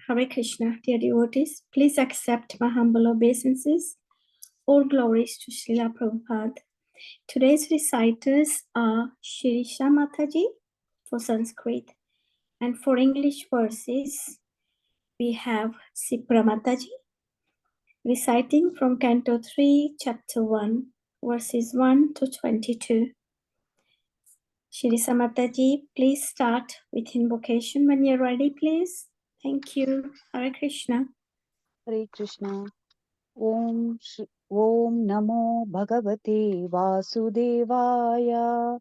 Hare Krishna, dear devotees, please accept my humble obeisances. All glories to Srila Prabhupada. Today's reciters are Shirisha Mataji for Sanskrit, and for English verses, we have Sipra Mataji reciting from Canto 3, Chapter 1, verses 1 to 22. Shirisha Mataji, please start with invocation when you're ready, please. Thank you. Hare Krishna. Hare Krishna. Om Namo Bhagavate Vasudevaya.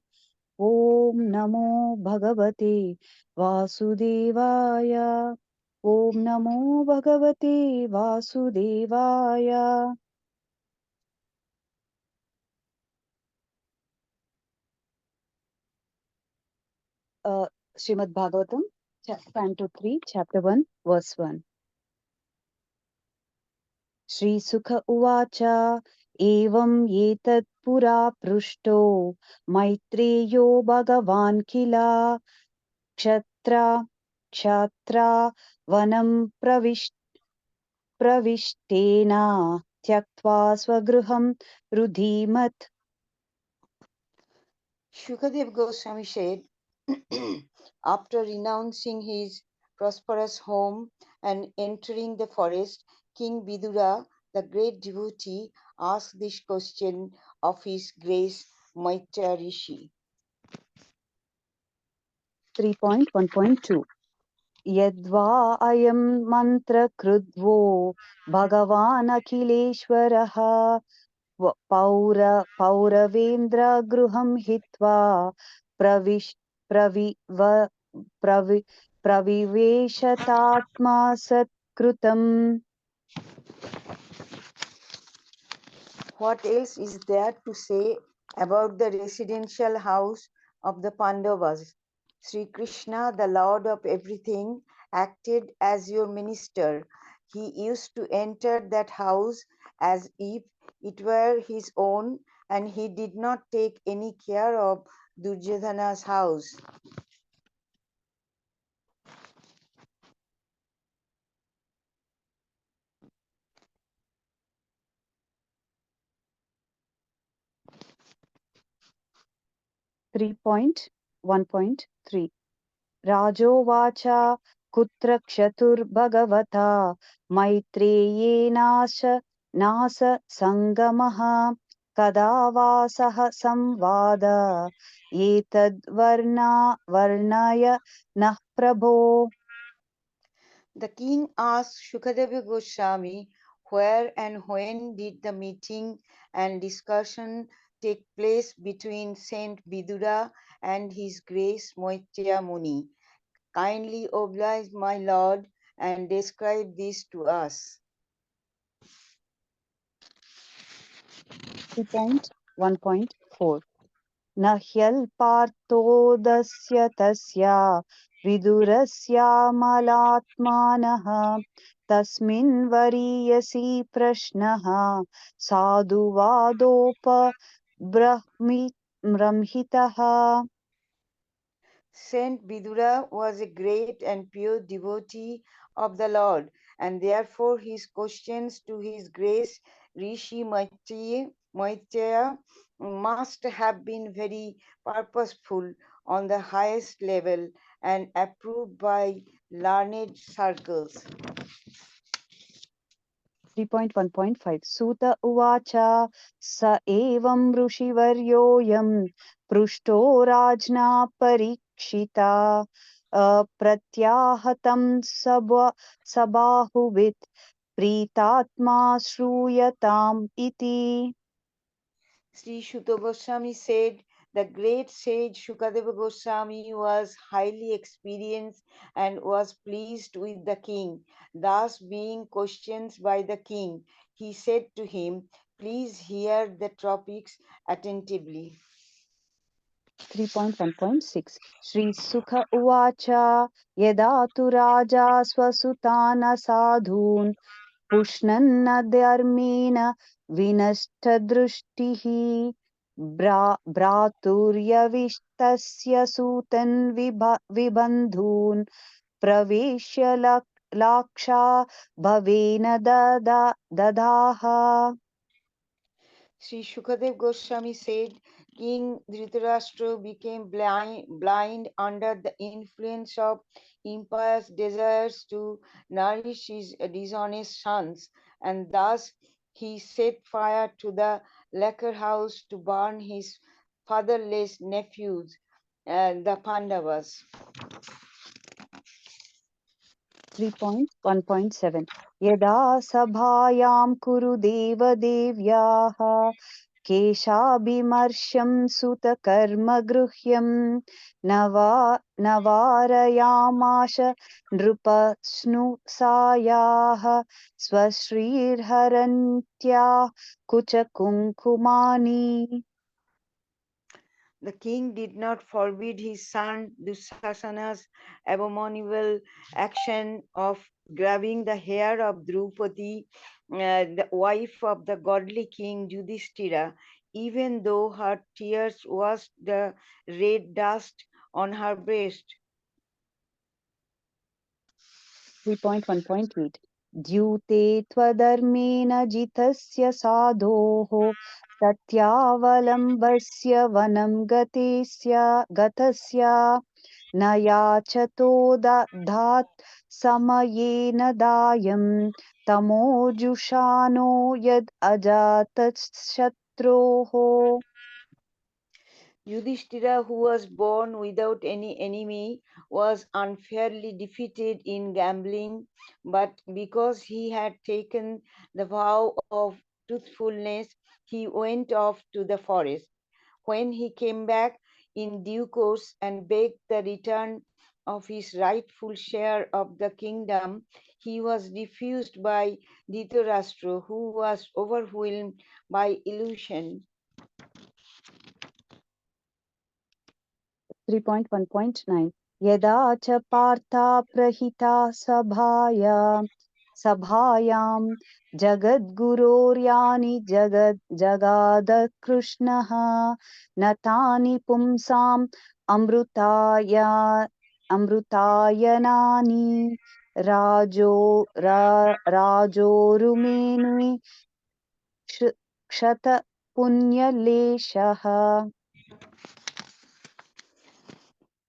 Om Namo Bhagavate Vasudevaya. Om Namo Bhagavate Vasudevaya. Srimad Bhagavatam, Canto 3, Chapter 1, Verse 1. Shri Sukha Uvacha Evam Yetat Pura Prushto Maitreyo Bhagavan Kila Kshatra Vanam Pravishtena Tyaktva Swagruham Rudhimat. Shukadev Goswami said, after renouncing his prosperous home and entering the forest, King Vidura, the great devotee, asked this question of his grace Maitreya Rishi. 3.1.2 Yadva ayam mantra krudvo Bhagavan Akhileshwaraha Pauravendra Gruham Hitva Praviveshatatma Satkrutam. What else is there to say about the residential house of the Pandavas? Sri Krishna, the Lord of everything, acted as your minister. He used to enter that house as if it were his own, and he did not take any care of Duryodhana's house. Three point 1.3 Rajovacha Kutra Kshatur Bhagavata Maitreye Nasa Sangamaha Kadavasaha Samvada Etad Varnaya Nah Prabho. The king asked Shukadeva Goswami where and when did the meeting and discussion take place between Saint Vidura and His Grace Maitreya Muni. Kindly oblige my lord and describe this to us. 3.1.4 Nahyal Partodasya Tasya Vidurasya Malatmanaha Tasmin Variyasi Prashnaha Sadhuvadopa Brahmitaha. Saint Vidura was a great and pure devotee of the Lord, and therefore his questions to His Grace Rishi Maitreya must have been very purposeful on the highest level and approved by learned circles. 3.1.5 Suta Uvacha Sa Evam Rushivaryoyam Prushto Rajna Parikshita Pratyahatam Sabahuvit Pritatma Shruyatam Iti. Sri Shuta Goswami said, the great sage Shukadeva Goswami was highly experienced and was pleased with the king. Thus, being questioned by the king, he said to him, please hear the topics attentively. 3.1.6 Shri Sukha Uvacha Yada tu Raja Swasutana Sadhun Pushnannadhyarmena Vinashtadrushtihi Bhraturyavistasya Sutan Vibandhun Praveshya लाक्षा भवेन Dadah. Sri Shukadev Goswami said, King Dhritarashtra became blind under the influence of impious desires to nourish his dishonest sons, and thus he set fire to the lacquer house to burn his fatherless nephews, the Pandavas. 3.1.7 यदा सभायां कुरु देवदेव्याः केशाभिमर्शं सुतकर्म गृह्यं नवारयामाश नृपस्नुसायाः स्वश्रीर्हरन्त्या कुचकुङ्कुमानि. The king did not forbid his son Dusasana's abominable action of grabbing the hair of Draupadi, the wife of the godly king Yudhishthira, even though her tears washed the red dust on her breast. 3.1.8 द्यूते त्वधर्मेण जितस्य साधोः सत्यावलम्बस्य वनं गतस्य न याचतो दधात् समयेन दायं तमोजुषानो यद् अजातशत्रोः. Yudhishthira, who was born without any enemy, was unfairly defeated in gambling, but because he had taken the vow of truthfulness, he went off to the forest. When he came back in due course and begged the return of his rightful share of the kingdom, he was refused by Dhritarashtra, who was overwhelmed by illusion. 3.1.9 यदा च पार्था प्रहिता सभायां जगद्गुरोर्यानि जगादकृष्णः न तानि पुंसाम् अमृतायनानि राजोरुमेनि क्षतपुण्यलेशः.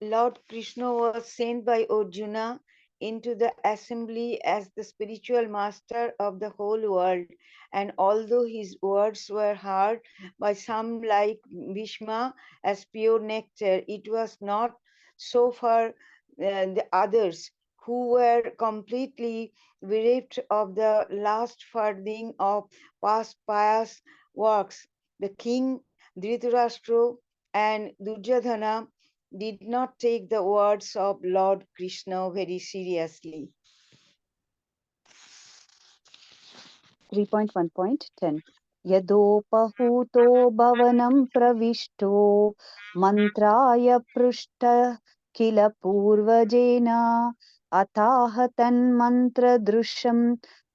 Lord Krishna was sent by Arjuna into the assembly as the spiritual master of the whole world, and although his words were heard by some like Bhishma as pure nectar, it was not so for the others who were completely bereft of the last farthing of past pious works. The king Dhritarashtra and Duryodhana did not take the words of Lord Krishna very seriously. 3.1.10 यदोपहूतो भवनं प्रविष्टो मन्त्राय पृष्टः किल पूर्वजेन अथाह तन्मन्त्रदृशं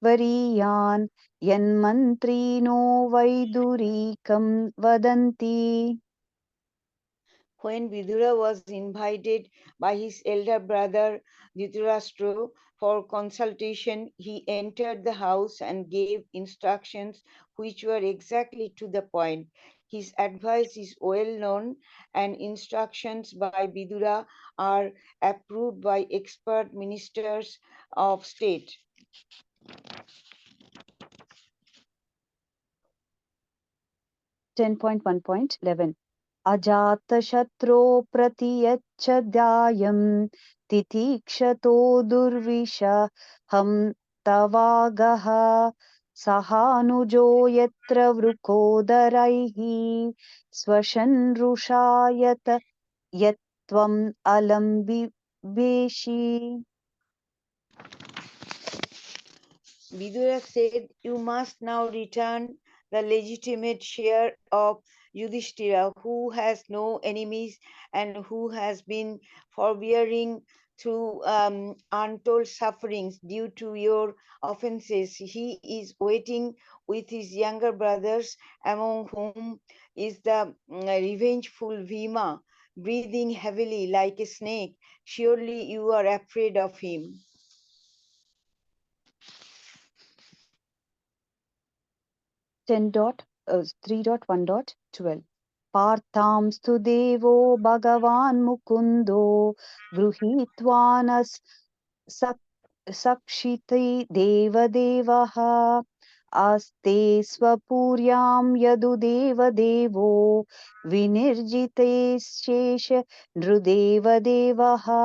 वरीयान् यन्मन्त्रिणो वैदुरीकं वदन्ति. When Vidura was invited by his elder brother Dhritarashtra for consultation, he entered the house and gave instructions which were exactly to the point. His advice is well known, and instructions by Vidura are approved by expert ministers of state. 10.1.11 अजातशत्रो प्रतियच्छदायं तितीक्षतो दुर्विषहं तवागः सहानुजो यत्र वृकोदरैः स्वशन्रुषायत यत्त्वम् अलं विवेशि. Vidura said, "You must now return the legitimate share of Yudhishthira, who has no enemies and who has been forbearing through untold sufferings due to your offenses. He is waiting with his younger brothers, among whom is the revengeful Bhima, breathing heavily like a snake. Surely you are afraid of him." 3.1.12 Parthamstu devo bhagavan mukundo gruhitvanas sakshiti devadevaha aste swapuryam yadu devadevo vinirjite shesha nrudevadevaha.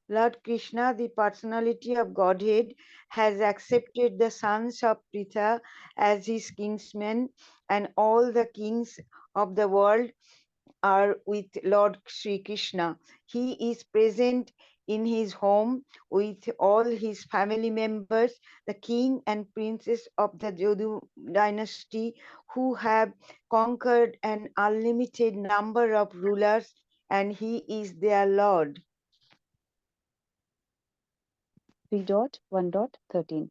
Lord Krishna, the personality of Godhead, has accepted the sons of Pritha as his kinsmen, and all the kings of the world are with Lord Sri Krishna. He is present in his home with all his family members, the king and princess of the Yadu dynasty, who have conquered an unlimited number of rulers, and he is their Lord. 3.1.13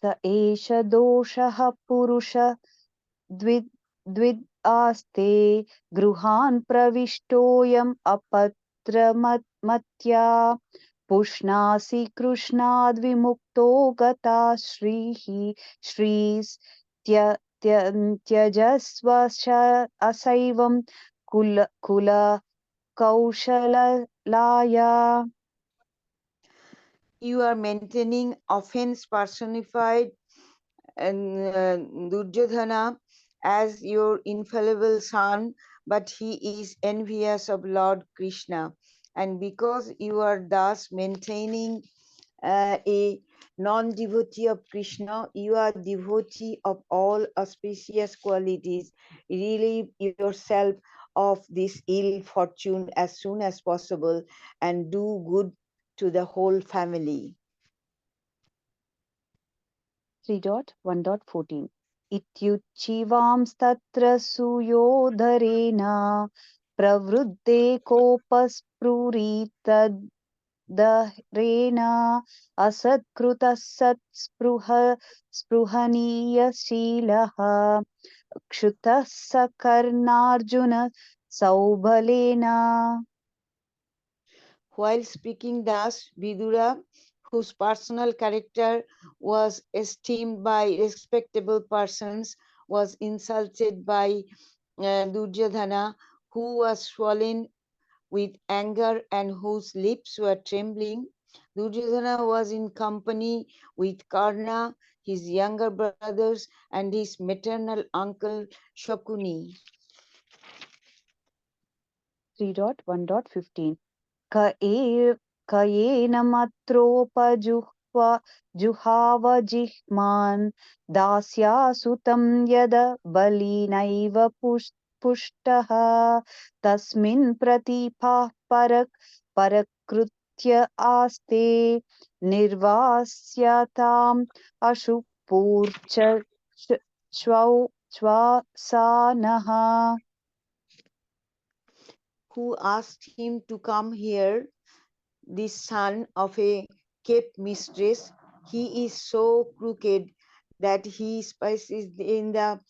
स एष दोषः पुरुष द्विद् आस्ते गृहान् प्रविष्टोऽयम् अपत्रमत्या पुष्णासि कृष्णाद्विमुक्तो गता श्रीः त्यजस्व असैवं कुल कौशलाया. You are maintaining offense personified Duryodhana as your infallible son, but he is envious of Lord Krishna. And because you are thus maintaining a non-devotee of Krishna, you are devotee of all auspicious qualities. Relieve yourself of this ill fortune as soon as possible and do good to the whole family. 3.1.14 इत्युच्चिवांस्तत्र सुयोधरेण प्रवृद्धे कोपस्फुरितदरेण असत्कृतः स्पृहणीयशीलः क्षुतः स कर्णार्जुन सौबलेन. While speaking thus, Vidura, whose personal character was esteemed by respectable persons, was insulted by Duryodhana, who was swollen with anger and whose lips were trembling. Duryodhana was in company with Karna, his younger brothers, and his maternal uncle Shakuni. 3.1.15 कयेन जुहावजिह्मान् दास्यासुतं यद बलिनैव पुष्टः तस्मिन् प्रतिभाः परकृत्य आस्ते निर्वास्यताम् अशुपूर्च श्वासानः. Who asked him to come here, the son of a kept mistress. He is so crooked that he spices in the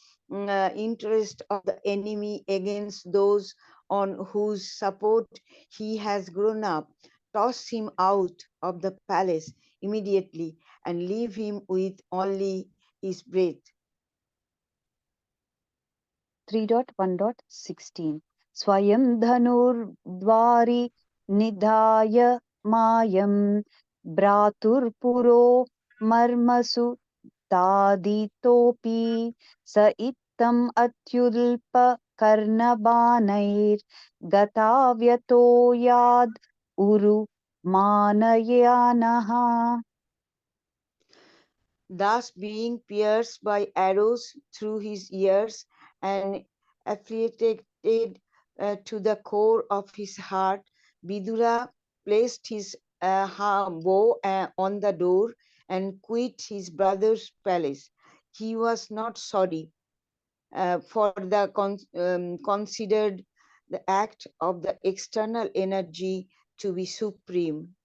interest of the enemy against those on whose support he has grown up. Toss him out of the palace immediately and leave him with only his breath. 3.1.16 स्वयं धनुर्द्वारि निधाय मायं भ्रातुर्पुरो मर्मसु तादितोऽपि स इत्थम् अत्युल्प कर्णबाणैर्गताव्यतो याद् उरु मानयानः. Thus, being pierced by arrows through his ears and afflicted to the core of his heart, Vidura placed his bow on the door and quit his brother's palace. He was not sorry for the considered the act of the external energy to be supreme.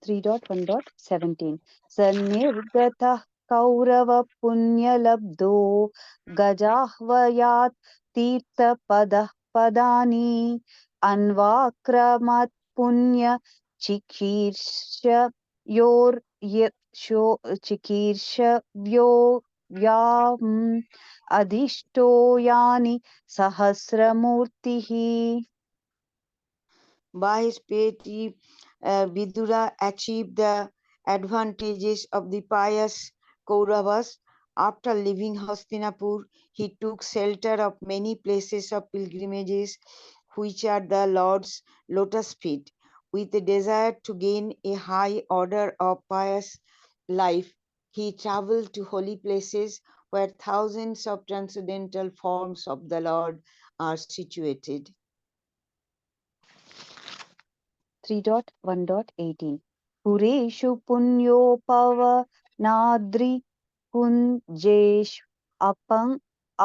3.1.17 स निर्गतः कौरवपुण्यलब्धो गजाह्वयात् तीर्थपदः पदानि अन्वाक्रमात् पुण्यचिकीर्ष्य चिकीर्षव्यो व्याम् अधिष्ठो यानि सहस्रमूर्तिः. By his piety, Vidura achieved the advantages of the pious Kauravas. After leaving Hastinapur, he took shelter of many places of pilgrimages, which are the Lord's lotus feet. With a desire to gain a high order of pious life, he traveled to holy places where thousands of transcendental forms of the Lord are situated. 3.1.18 पुरेषु पुण्योपवनाद्रि कुञ्जेषु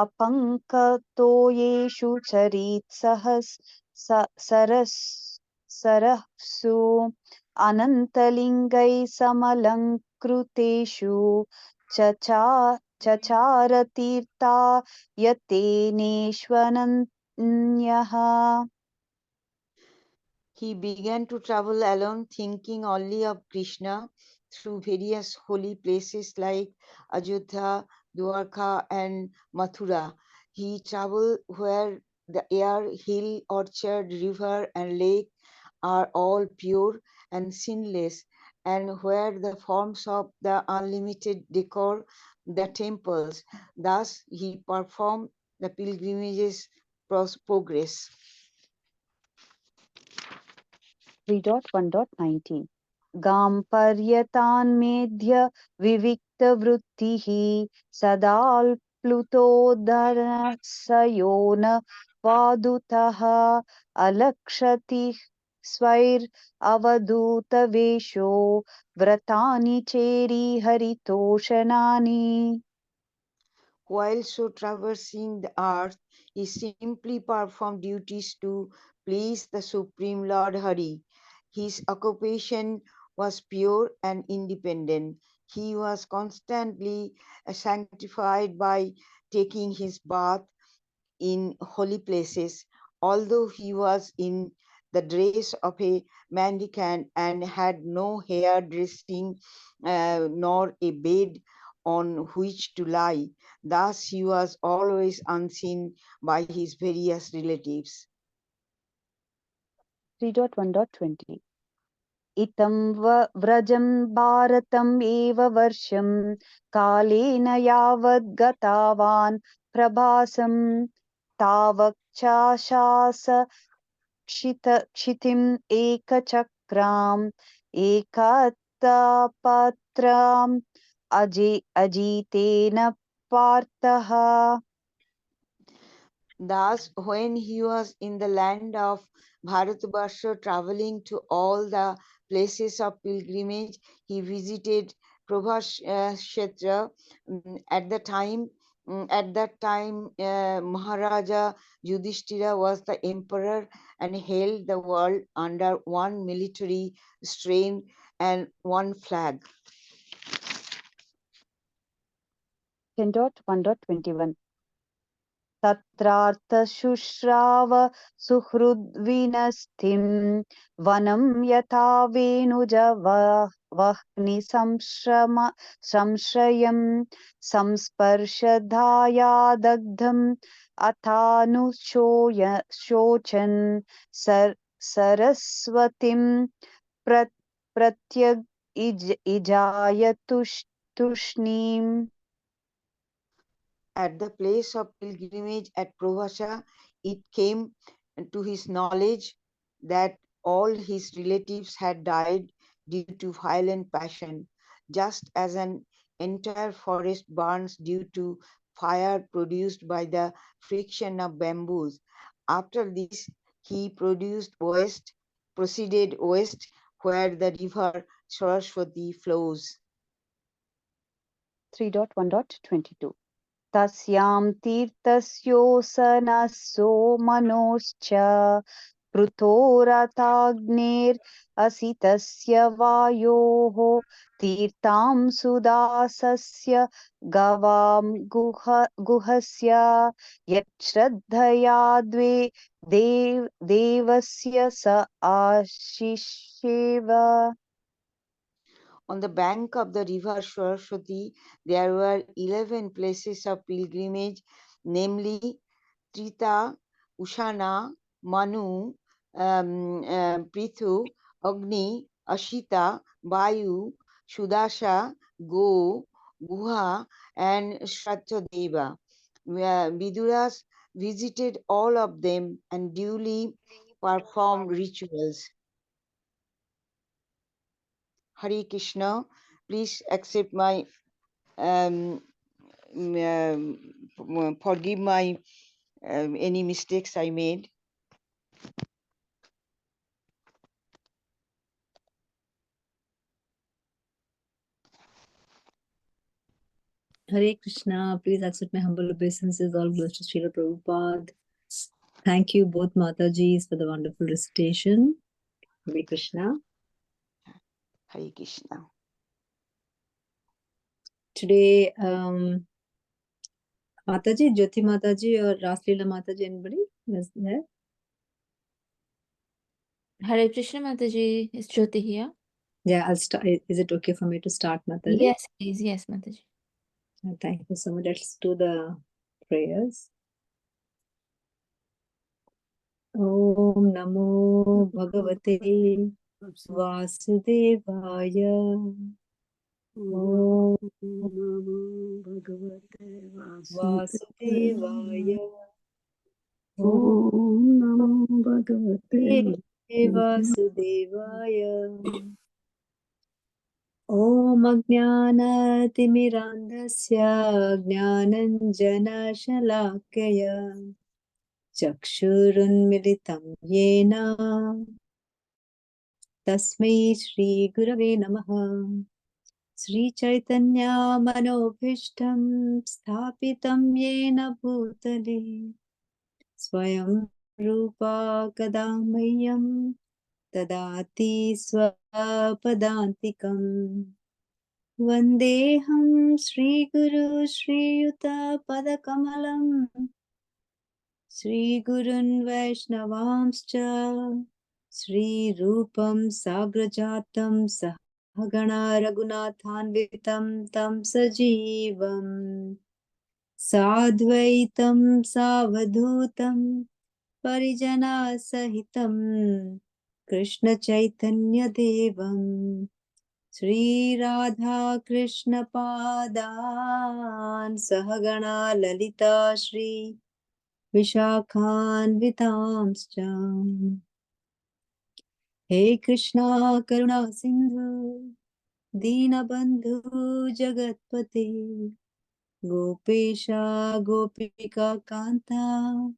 अपङ्कतोयेषु सरःसु अनन्तलिङ्गैः समलङ्कृतेषु चचारतीर्था यतेनेष्वनन्यः. He began to travel alone, thinking only of Krishna through various holy places like Ajodhya, Dwarka, and Mathura. He traveled where the air, hill, orchard, river, and lake are all pure and sinless, and where the forms of the unlimited decor the temples. Thus, he performed the pilgrimage's progress. 3.1.19 गाम्पर्यतान्मेध्य विविक्तवृत्तिः सदाप्लुतोदरसयो न वादुतः अलक्षति स्वैरवधूतवेषो व्रतानि चेरिहरितोषणानि. While so traversing the earth, he simply performed duties to please the Supreme Lord Hari. His occupation was pure and independent. He was constantly sanctified by taking his bath in holy places, although he was in the dress of a mendicant and had no hair dressing nor a bed on which to lie. Thus, he was always unseen by his various relatives. 3.1.20 इतं व्रजं भारतम् एव वर्षं कालेन यावद् गतावान् प्रभासं तावच्चाशास क्षितिम् एकचक्राम् एकतापत्रम् अजितेन पार्थः. Thus, when he was in the land of Bharatvarsha, traveling to all the places of pilgrimage, he visited Prabhashetra. At that time, Maharaja Yudhishthira was the emperor and held the world under one military strain and one flag. 10.1.21 तत्रार्थशुश्राव सुहृद्विनस्तिं वनं यथा वेणुजवह्नि संश्रयं संस्पर्शधाया दग्धम् अथानुशोचन् सरस्वतीं प्रत्यगिजायतुष्णीम्. At the place of pilgrimage at Provasha, it came to his knowledge that all his relatives had died due to violent passion, just as an entire forest burns due to fire produced by the friction of bamboos. After this, he proceeded west, where the river Saraswati flows. 3.1.22 तस्यां तीर्थस्योऽसनसो मनोश्च पृथोरथाग्नेरसितस्य वायोः तीर्थां सुदासस्य गवां गुहस्य यच्छ्रद्धया देवस्य स आशिषेव. On the bank of the river Saraswati, there were 11 places of pilgrimage, namely Trita, Ushana, Manu, Prithu, Agni, Ashita, Vayu, Sudasha, Go, Guha, and Shratadeva. Viduras visited all of them and duly performed rituals. Hare Krishna, please accept my, forgive my any mistakes I made. Hare Krishna, please accept my humble obeisances. All glories to Srila Prabhupada. Thank you both Matajis for the wonderful recitation. Hare Krishna. Hare Krishna. Today, Mataji, Jyoti Mataji or Raslila Mataji, anybody is there? Hare Krishna Mataji, is Jyoti here? Yeah, I'll start. Is it okay for me to start, Mataji? Yes, please. Yes, Mataji. Thank you so much. Let's do the prayers. Om Namo Bhagavate Vasudevaya. Om Namo Bhagavate Vasudevaya. Om Namo Bhagavate Vasudevaya. Om Ajnanatimirandhasya Jnananjanashalakaya Chakshurunmilitam Yena Tasmai Shri Gurave Namaha. Sri Chaitanya Manobhishtam Sthapitam Yena Bhutale Swayam Rupa Kadamayam Tadati Swapadantikam Vandeham Sri Guru Sri Yuta Padakamalam Sri Gurun Vaishnavamscha Sri Rupam Sagrajatam Sahagana Raghunathanvitam Tam Sajivam Sadvaitam Savadhutam Parijana Sahitam Krishna Chaitanya Devam Sri Radha Krishna Padan Sahagana Lalita Shri Vishakhan Vitamscha. He Krishna Karuna Sindhu Deenabandhu Jagatpate Gopesha Gopika Kanta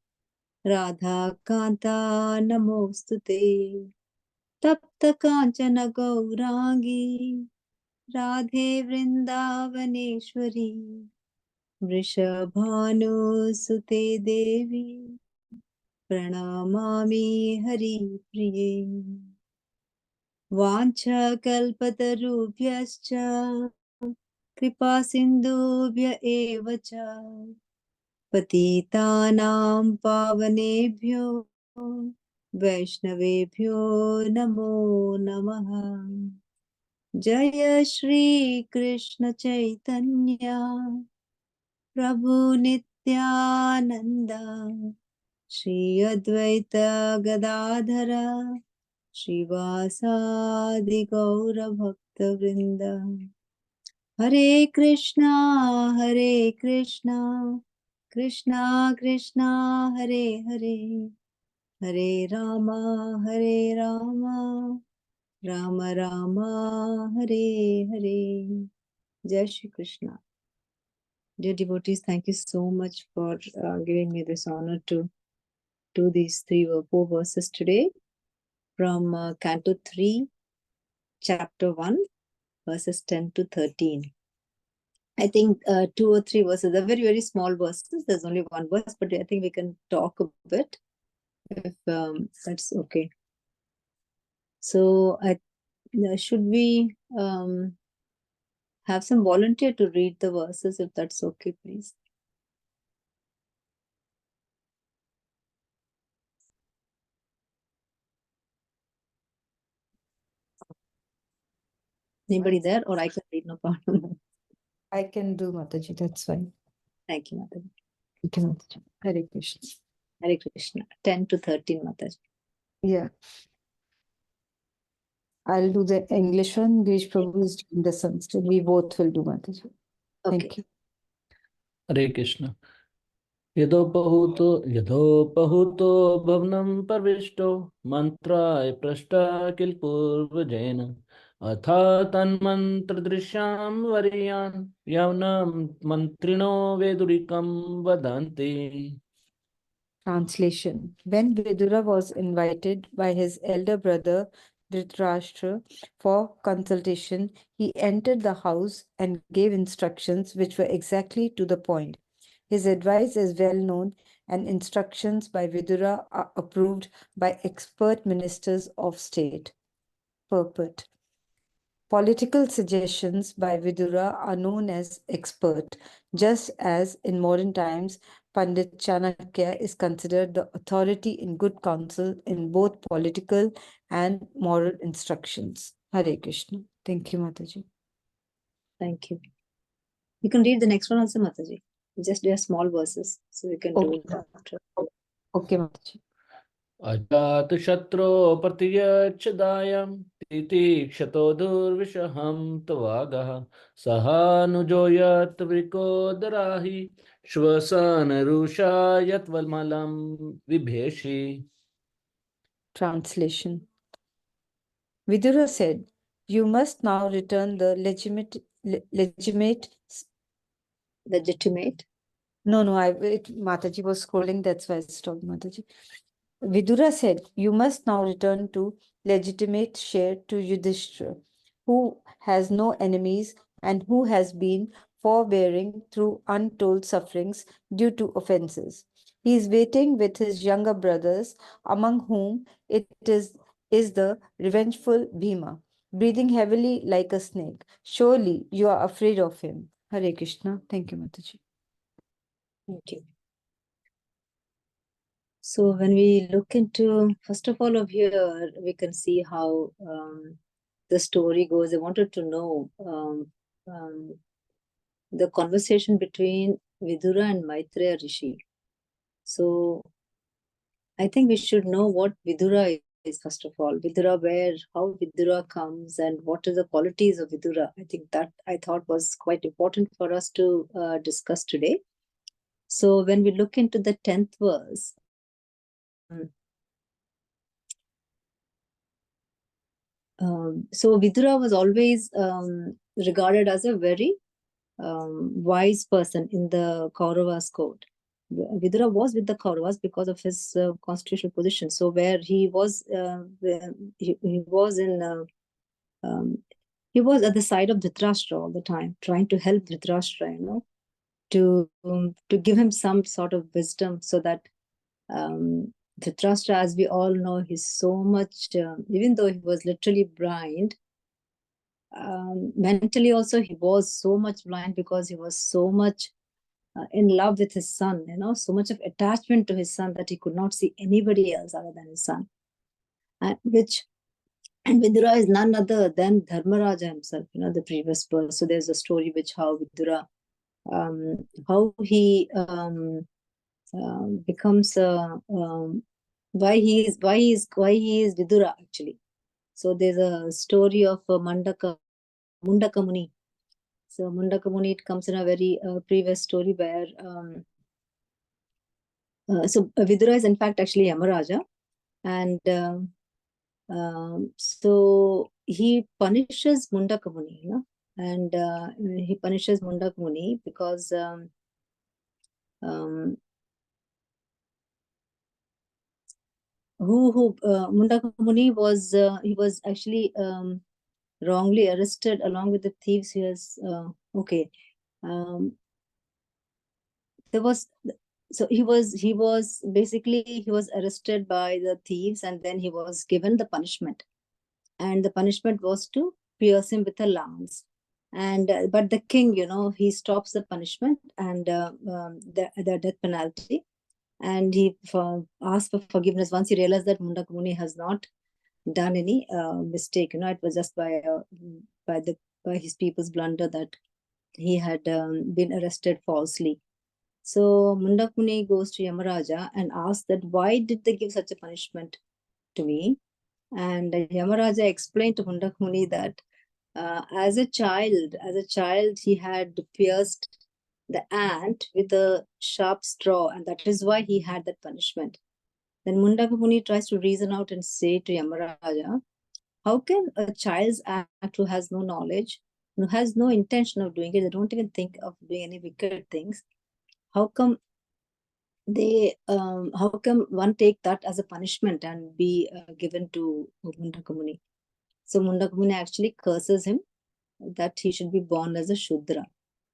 Radha Kanta Namostute Tapta Kanchana Gaurangi Radhe Vrindavaneshwari Vrishabhanu Sute Devi Pranamami Hari Priye Vancha Kalpatarubhyascha Kripa Sindhubhya Evacha Patitanam Pavanebhyo Vaishnavebhyo Namo Namaha Jaya Shri Krishna Chaitanya Prabhu Nityananda Shri Advaita Gadadhara Srivasadi Gaura Bhakta Vrinda Hare Krishna Krishna Krishna Hare Hare Hare Rama Rama Rama Hare Hare. Jai Shri Krishna. Dear devotees, thank you so much for giving me this honor to do these four verses today from Canto 3, Chapter 1, verses 10 to 13. I think 2 or 3 verses are very, very small verses. There's only one verse, but I think we can talk a bit if that's okay. So, should we have some volunteer to read the verses, if that's okay, please? Anybody there, or I can read, no problem. I can do Mataji, that's fine. Thank you, Mataji. Thank you, Mataji. Hare Krishna. Hare Krishna. 10 to 13, Mataji. Yeah. I'll do the English one. Girish Prabhu is doing the Sanskrit. We both will do Mataji. Okay. Thank you. हरे कृष्ण यदोपहूतो भवनं प्रविष्टो मन्त्राय पृष्टा किल पूर्वजेन अथा तन्मन्त्रदृश्यां वरीयान् यवनं मन्त्रिणो वेदुरिकं वदन्ति. Translation. When Vidura was invited by his elder brother Dhritarashtra for consultation, he entered the house and gave instructions which were exactly to the point. His advice is well known, and instructions by Vidura are approved by expert ministers of state. Purport. Political suggestions by Vidura are known as expert, just as in modern times, Pandit Chanakya is considered the authority in good counsel in both political and moral instructions. Hare Krishna. Thank you, Mataji. Thank you. You can read the next one also, Mataji. Just do a small verses, so we can do Okay. it after. Okay, Mataji. अजातशत्रो प्रतियच्छदायं तितिक्षतो दुर्विषहं तवागः सहानुजो यत् वृकोदराहि श्वसनरुषा यत्वल्मलं विभेषि. Translation. Vidura said, "You must now return the legitimate. No, Mataji was scrolling, that's why I stopped, Mataji. Vidura said, "You must now return to legitimate share to Yudhishthira, who has no enemies and who has been forbearing through untold sufferings due to offenses. He is waiting with his younger brothers, among whom it is the revengeful Bhima, breathing heavily like a snake. Surely you are afraid of him." Hare Krishna. Thank you, Mataji. Thank you. So when we look into, first of all, of here, we can see how the story goes. I wanted to know the conversation between Vidura and Maitreya Rishi. So I think we should know what Vidura is, first of all. Vidura, how Vidura comes and what are the qualities of Vidura. I think that I thought was quite important for us to discuss today. So when we look into the 10th verse, so Vidura was always regarded as a very wise person in the Kauravas court. Vidura was with the Kauravas because of his constitutional position. So where he was he was at the side of Dhritarashtra all the time, trying to help Dhritarashtra, to give him some sort of wisdom, so that Dhritarashtra, as we all know, he's so much, even though he was literally blind, mentally also he was so much blind, because he was so much in love with his son, so much of attachment to his son that he could not see anybody else other than his son. And Vidura is none other than Dharmaraja himself, the previous verse. So there's a story which how Vidura, how he becomes why he is Vidura actually. So there's a story of Mundaka Muni. So Mundaka Muni, it comes in a very previous story where so Vidura is in fact actually Yamaraja, and so he punishes Mundaka Muni, and he punishes Mundaka Muni because Mundaka Muni was he was actually wrongly arrested along with the thieves. He was there was, so he was basically arrested by the thieves, and then he was given the punishment, and the punishment was to pierce him with a lance. And but the king, he stops the punishment and the death penalty, and he asked for forgiveness once he realized that Mundaka Muni has not done any mistake. It was just by his people's blunder that he had been arrested falsely. So Mundak Muni goes to Yamaraja and asks that why did they give such a punishment to me? And Yamaraja explained to Mundak Muni that as a child, he had pierced the ant with a sharp straw, and that is why he had that punishment. Then Mundak Muni tries to reason out and say to Yamaraja, how can a child's act who has no knowledge, who has no intention of doing it, they don't even think of doing any wicked things, how come one take that as a punishment and be given to Mundak Muni? So Mundak Muni actually curses him that he should be born as a Shudra.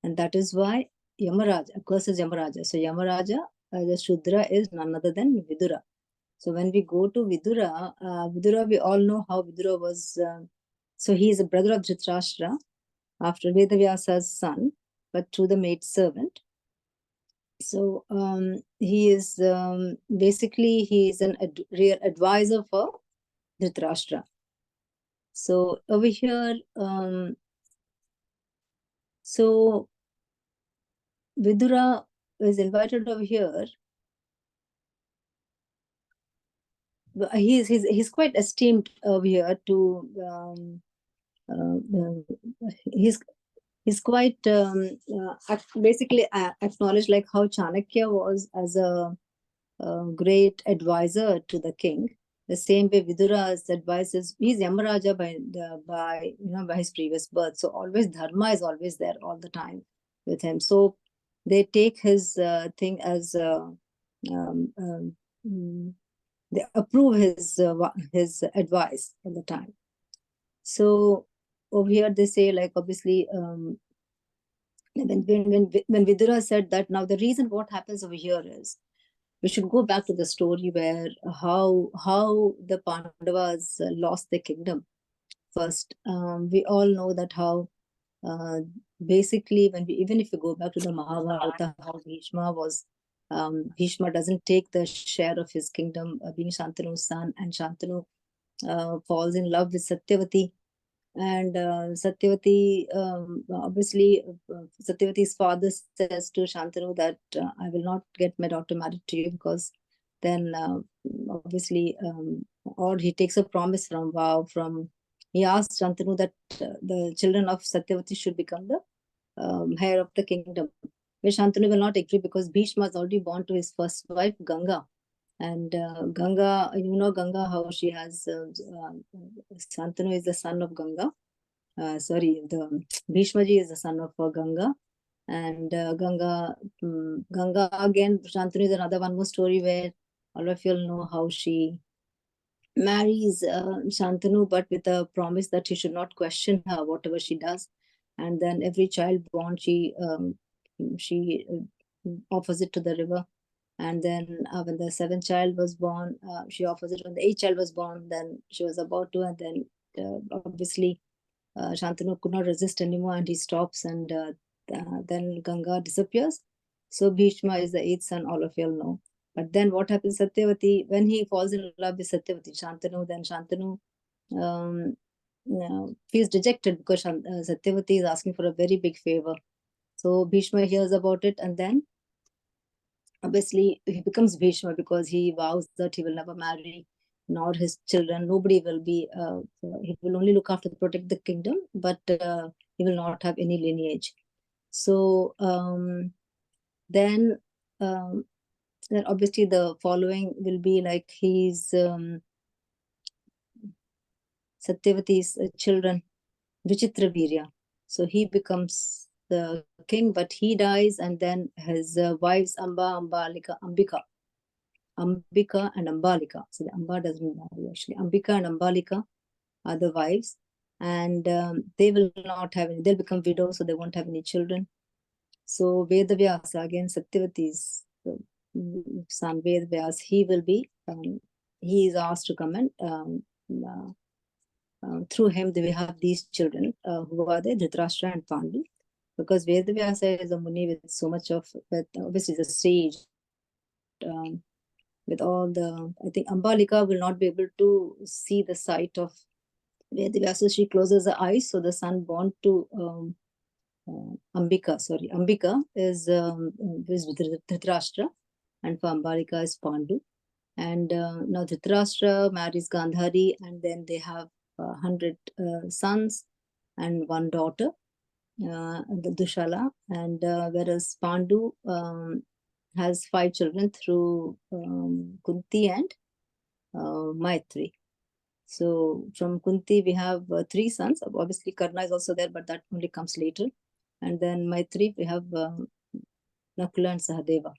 And that is why Yamaraja curses Yamaraja. So Yamaraja, the Shudra, is none other than Vidura. So when we go to Vidura, Vidura, we all know how Vidura was. So he is a brother of Dhritarashtra after Vedavyasa's son, but through the maid servant. So he is basically he is an real advisor for Dhritarashtra. So over here, so Vidura is invited over here. He's quite esteemed over here. He's quite basically acknowledged, like how Chanakya was as a great advisor to the king. The same way Vidura's advice is, he's Yamaraja by his previous birth. So always dharma is always there all the time with him. So they take his thing as they approve his advice all the time. So over here they say, like, obviously when Vidura said that, now the reason what happens over here is, we should go back to the story where how the Pandavas lost their kingdom. First, we all know that how basically even if you go back to the Mahabharata, how Bhishma was, Bhishma doesn't take the share of his kingdom, being Shantanu's son, and Shantanu falls in love with Satyavati. And Satyavati, obviously, Satyavati's father says to Shantanu that I will not get my daughter married to you, because then obviously, or he takes a promise he asks Shantanu that the children of Satyavati should become the heir of the kingdom. Where Shantanu will not agree, because Bhishma is already born to his first wife, Ganga. And Ganga, Ganga, how she has, Shantanu is the son of Ganga. The Bhishma ji is the son of Ganga. And Ganga again, Shantanu is another one more story where all of you know how she marries Shantanu, but with a promise that he should not question her, whatever she does. And then every child born, she offers it to the river. And then when the seventh child was born, she offers it. When the eighth child was born, then she was about to, and then obviously Shantanu could not resist anymore, and he stops, and then Ganga disappears. So Bhishma is the eighth son, all of you all know. But then what happens, Satyavati, when he falls in love with Satyavati, Shantanu feels dejected, because Satyavati is asking for a very big favor. So Bhishma hears about it, and then obviously he becomes Bhishma, because he vows that he will never marry, nor his children. Nobody will be, he will only look after, protect the kingdom, but he will not have any lineage. So then obviously the following will be like his Satyavati's children, Vichitra Virya. So he becomes the king, but he dies, and then his wives Ambika and Ambalika. So the Amba doesn't marry actually. Ambika and Ambalika are the wives, and they will not have any, they'll become widows, so they won't have any children. So Vedavyasa, again Satyavati's son Vedavyas, he will be, he is asked to come and through him we have these children who are the Dhritarashtra and Pandu, because Vedavyasa is a Muni with so much of, obviously the sage, with all the, I think Ambalika will not be able to see the sight of Vedivyasa. She closes her eyes, so the son born to Ambika is Dhritarashtra, and for Ambalika is Pandu. And now Dhritarashtra marries Gandhari, and then they have 100 sons and 1 daughter, the Dushala. And whereas Pandu has 5 children through Kunti and Maitri. So from Kunti we have 3 sons. Obviously Karna is also there, but that only comes later. And then Maitri we have Nakula and Sahadeva.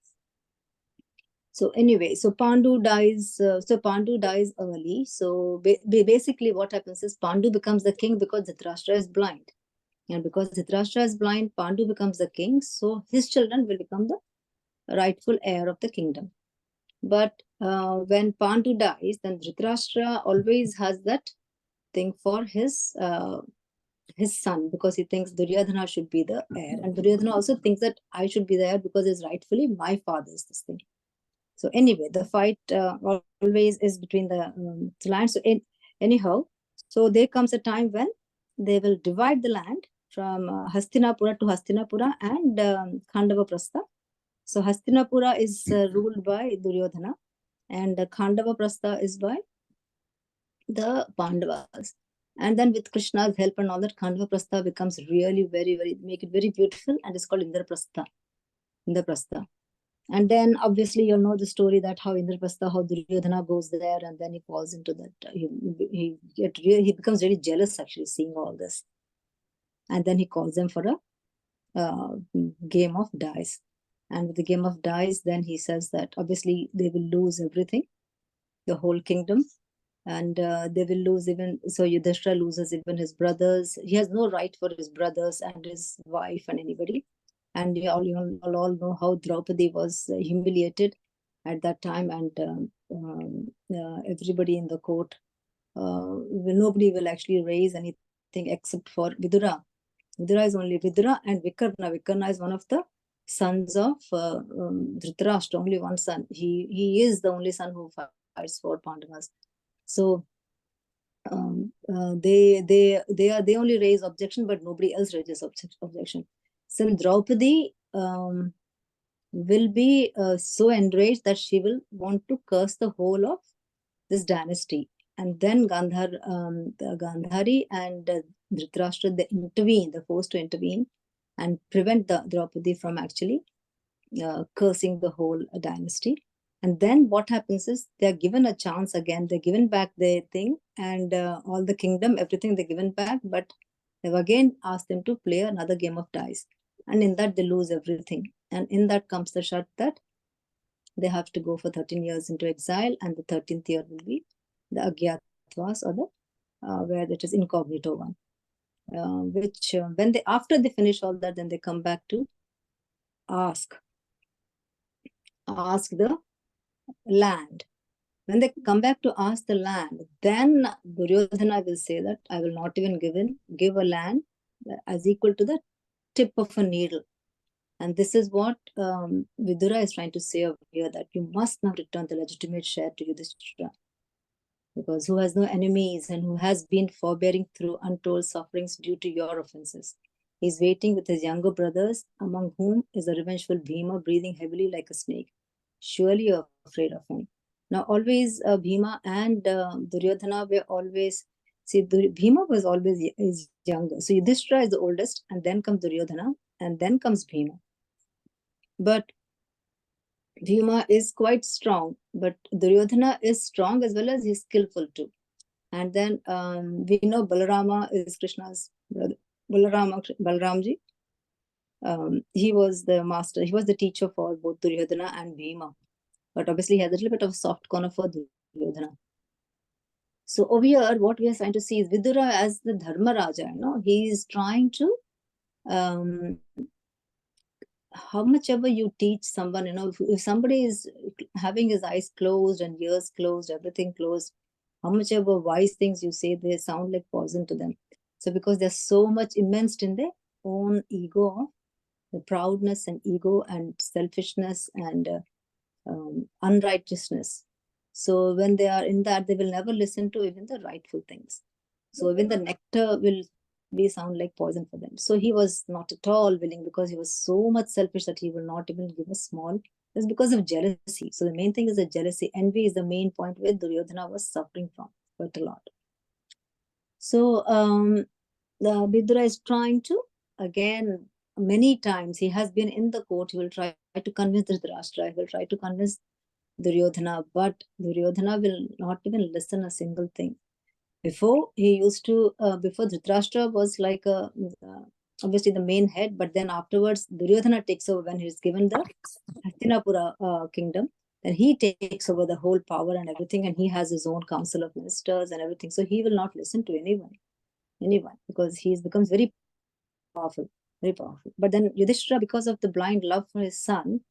So anyway, so Pandu dies. Early. So basically, what happens is Pandu becomes the king because Dhritarashtra is blind, and because Dhritarashtra is blind, Pandu becomes the king. So his children will become the rightful heir of the kingdom. But when Pandu dies, then Dhritarashtra always has that thing for his son, because he thinks Duryodhana should be the heir, and Duryodhana also thinks that I should be the heir because it's rightfully my father's this thing. So anyway, the fight always is between the lands. So anyhow, so there comes a time when they will divide the land from Hastinapura to Hastinapura and Khandava Prastha. So Hastinapura is ruled by Duryodhana, and Khandava Prastha is by the Pandavas. And then with Krishna's help and all that, Khandava Prastha becomes really very, make it very beautiful, and it's called Indraprastha. And then obviously you know the story that how Indraprastha, how Duryodhana goes there, and then he falls into that. He becomes really jealous actually seeing all this, and then he calls them for a game of dice. And with the game of dice, then he says that obviously they will lose everything, the whole kingdom, and they will lose even. So Yudhishthira loses even his brothers. He has no right for his brothers and his wife and anybody. And you all know how Draupadi was humiliated at that time, and everybody in the court, nobody will actually raise anything except for Vidura. Vidura is only Vidura and Vikarna. Vikarna is one of the sons of Dhritarashtra, only one son. He is the only son who fights for Pandavas. So they only raise objection, but nobody else raises objection. So Draupadi will be so enraged that she will want to curse the whole of this dynasty. And then Gandhari and Dhritarashtra, they intervene, they're forced to intervene and prevent the Draupadi from actually cursing the whole dynasty. And then what happens is they're given a chance again, they're given back their thing, and all the kingdom, everything they're given back, but they've again asked them to play another game of dice. And in that they lose everything. And in that comes the shart that they have to go for 13 years into exile, and the 13th year will be the Agyatwas, or the where it is incognito one. Which when they, after they finish all that, then they come back to ask the land. When they come back to ask the land, then Duryodhana will say that I will not even give a land as equal to the tip of a needle. And this is what Vidura is trying to say over here, that you must now return the legitimate share to Yudhishthira, because who has no enemies and who has been forbearing through untold sufferings due to your offenses. He is waiting with his younger brothers, among whom is the revengeful Bhima, breathing heavily like a snake. Surely you are afraid of him. Now always Bhima and Duryodhana were always, see, Bhima was always is younger. So Yudhishthira is the oldest, and then comes Duryodhana, and then comes Bhima. But Bhima is quite strong, but Duryodhana is strong as well as he's skillful too. And then we know Balarama is Krishna's brother. Balaramji. He was the master, he was the teacher for both Duryodhana and Bhima. But obviously he has a little bit of a soft corner for Duryodhana. So over here, what we are trying to see is Vidura as the Dharma Raja, you know, he is trying to how much ever you teach someone, you know, if somebody is having his eyes closed and ears closed, everything closed, how much ever wise things you say, they sound like poison to them. So because they're so much immersed in their own ego, the proudness and ego and selfishness and unrighteousness. So when they are in that, they will never listen to even the rightful things. So even the nectar will be sound like poison for them. So he was not at all willing, because he was so much selfish that he will not even give a small. It's because of jealousy. So the main thing is the jealousy. Envy is the main point where Duryodhana was suffering from quite a lot. So the Vidura is trying to, again, many times he has been in the court, he will try to convince Dhritarashtra, he will try to convince Duryodhana, but Duryodhana will not even listen a single thing. Before, he used to, before Dhritarashtra was like obviously the main head, but then afterwards Duryodhana takes over when he is given the Hastinapura kingdom. Then he takes over the whole power and everything, and he has his own council of ministers and everything. So he will not listen to anyone, because he becomes very powerful, very powerful. But then Yudhishthira, because of the blind love for his son,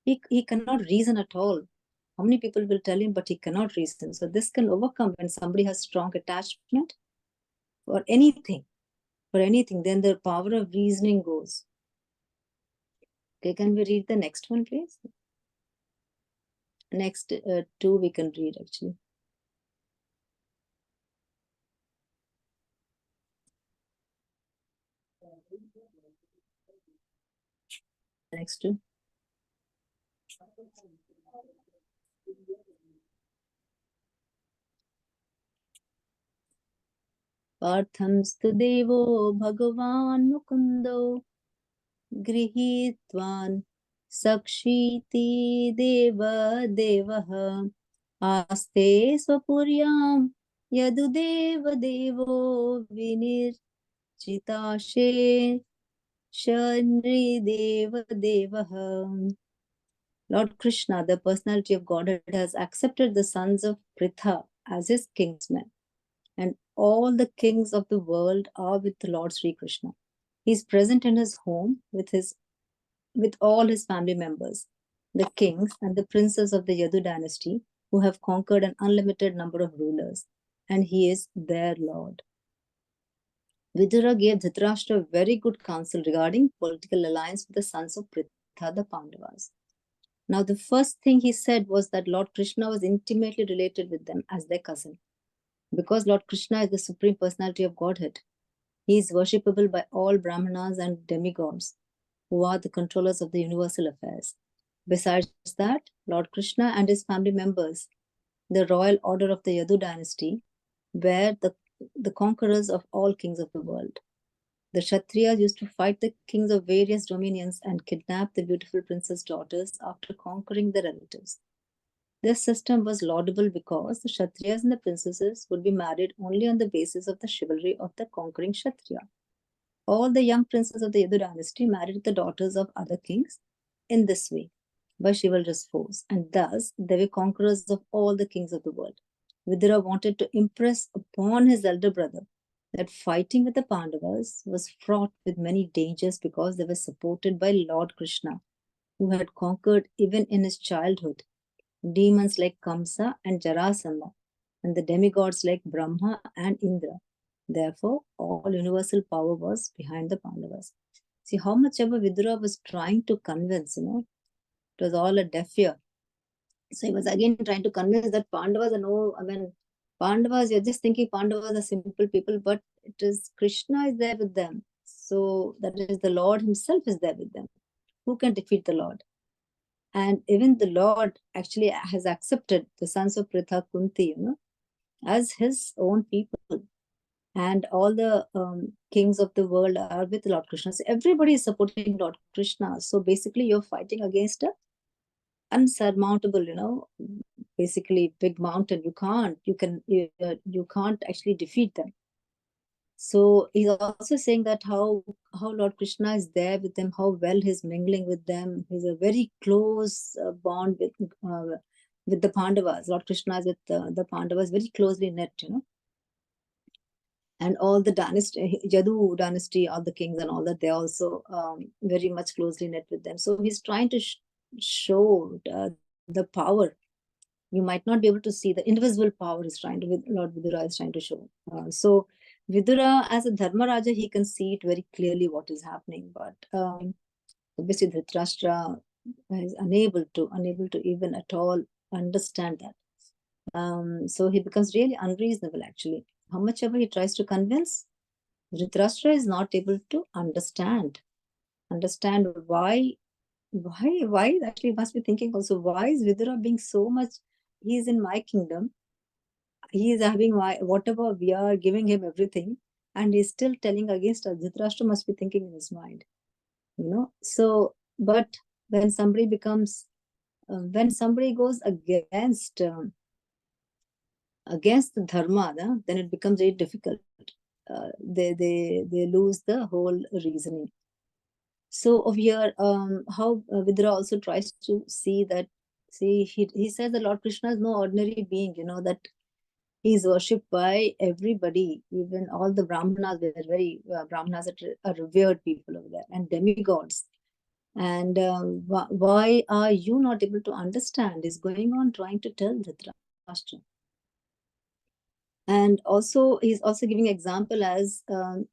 he cannot reason at all. How many people will tell him, but he cannot reason. So this can overcome when somebody has strong attachment for anything, then the power of reasoning goes. Okay, can we read the next one, please? Next two we can read actually. Next two. Parthamstu devo bhagavan mukundo gृहीत्वान् sakshiti deva devaha aste swapuryam yadudeva devo vinirchitashe shanri deva devaha. Lord Krishna, the personality of Godhead, has accepted the sons of Pritha as his kingsmen, and all the kings of the world are with the Lord Sri Krishna. He is present in his home with all his family members, the kings and the princes of the Yadu dynasty, who have conquered an unlimited number of rulers, and he is their Lord. Vidura gave Dhritarashtra very good counsel regarding political alliance with the sons of Pritha, the Pandavas. Now, the first thing he said was that Lord Krishna was intimately related with them as their cousin. Because Lord Krishna is the Supreme Personality of Godhead, he is worshipable by all Brahmanas and demigods, who are the controllers of the universal affairs. Besides that, Lord Krishna and his family members, the royal order of the Yadu dynasty, were the conquerors of all kings of the world. The Kshatriyas used to fight the kings of various dominions and kidnap the beautiful princess' daughters after conquering their relatives. This system was laudable because the Kshatriyas and the princesses would be married only on the basis of the chivalry of the conquering Kshatriya. All the young princes of the Yadu dynasty married the daughters of other kings in this way, by chivalrous force, and thus they were conquerors of all the kings of the world. Vidura wanted to impress upon his elder brother that fighting with the Pandavas was fraught with many dangers because they were supported by Lord Krishna, who had conquered even in his childhood demons like Kamsa and Jarasandha, and the demigods like Brahma and Indra. Therefore, all universal power was behind the Pandavas. See how much ever Vidura was trying to convince, it was all a deaf ear. So he was again trying to convince that Pandavas are Pandavas, you're just thinking Pandavas are simple people, but it is Krishna is there with them. So that is the Lord himself is there with them. Who can defeat the Lord? And even the Lord actually has accepted the sons of Pritha Kunti, as his own people. And all the kings of the world are with Lord Krishna. So everybody is supporting Lord Krishna. So basically you're fighting against a unsurmountable, basically big mountain. You can't actually defeat them. So he's also saying that how Lord Krishna is there with them, how well he's mingling with them. He's a very close bond with the Pandavas. Lord Krishna is with the Pandavas very closely knit, And all the dynasty, Yadu dynasty, all the kings and all that, they're also very much closely knit with them. So he's trying to show the power. You might not be able to see the invisible power Lord Vidura is trying to show. So Vidura, as a Dharma Raja, he can see it very clearly what is happening. But obviously Dhritarashtra is unable to even at all understand that. So he becomes really unreasonable actually. How much ever he tries to convince, Dhritarashtra is not able to understand why actually he must be thinking also, why is Vidura being so much, he is in my kingdom, he is having whatever we are giving him everything, and he's still telling against us. Dhritarashtra must be thinking in his mind, you know. So, but when somebody becomes, when somebody goes against the dharma, then it becomes very difficult. They lose the whole reasoning. So over here, how Vidura also tries to see that, he says that Lord Krishna is no ordinary being, you know, that he is worshipped by everybody, even all the Brahmanas. Were very Brahmanas are revered people over there, and demigods. And why are you not able to understand? Is going on trying to tell Dhritarashtra. And also, he's also giving example as how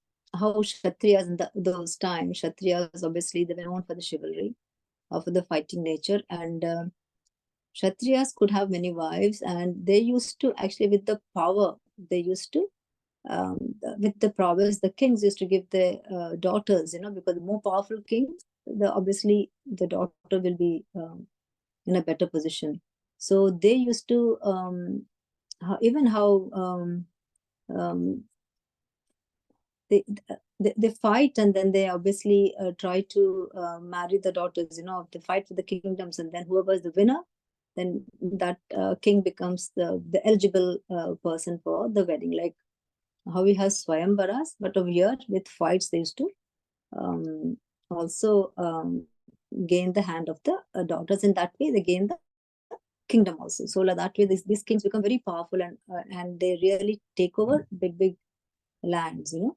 Kshatriyas in those times, Kshatriyas obviously they were known for the chivalry, for the fighting nature, and Kshatriyas could have many wives, and they used to actually, with the power, they used to, with the prowess, the kings used to give their daughters, you know, because the more powerful king, obviously the daughter will be in a better position. So they used to, they fight, and then they obviously try to marry the daughters, you know, they fight for the kingdoms, and then whoever is the winner, then that king becomes the eligible person for the wedding. Like how we have Swayamvaras, but over here with fights they used to also gain the hand of the daughters. In that way they gain the kingdom also. So like that way these kings become very powerful, and they really take over big lands, you know,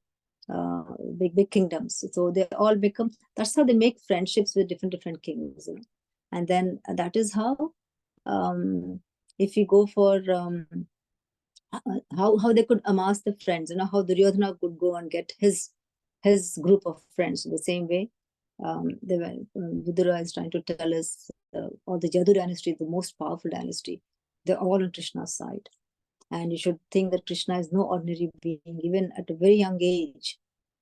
big kingdoms. So they all become, that's how they make friendships with different kings, you know. And then that is how, if you go for how they could amass the friends, you know, how Duryodhana could go and get his group of friends. In the same way, Vidura is trying to tell us, or the Yadu dynasty, the most powerful dynasty, they're all on Krishna's side. And you should think that Krishna is no ordinary being. Even at a very young age,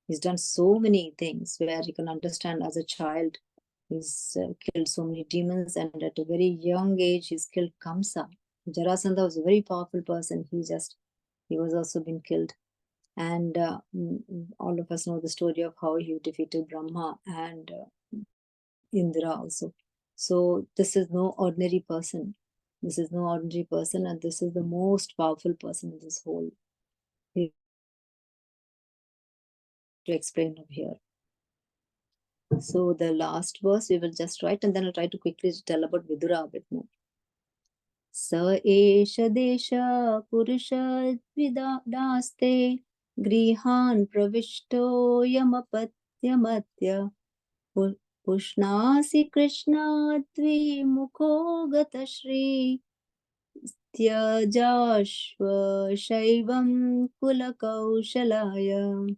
he's done so many things where you can understand as a child, he's killed so many demons, and at a very young age, he's killed Kamsa. Jarasandha was a very powerful person. He was also been killed. And all of us know the story of how he defeated Brahma and Indra also. So this is no ordinary person. This is no ordinary person, and this is the most powerful person in this whole. To explain over here. So the last verse we will just write, and then I'll try to quickly tell about Vidura a bit more. Sa esha desha purusha vidaste grihan pravishto yamapatyamatya pushnasi krishna dvimukho gatashri tyajashva shaivam kulakaushalaya.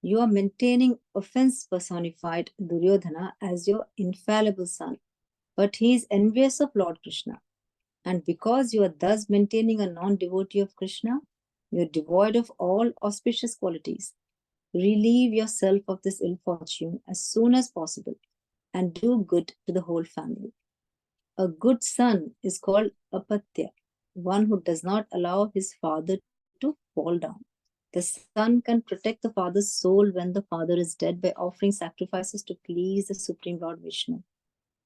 You are maintaining offense personified Duryodhana as your infallible son, but he is envious of Lord Krishna. And because you are thus maintaining a non-devotee of Krishna, you are devoid of all auspicious qualities. Relieve yourself of this ill fortune as soon as possible and do good to the whole family. A good son is called apatya, one who does not allow his father to fall down. The son can protect the father's soul when the father is dead by offering sacrifices to please the Supreme Lord Vishnu.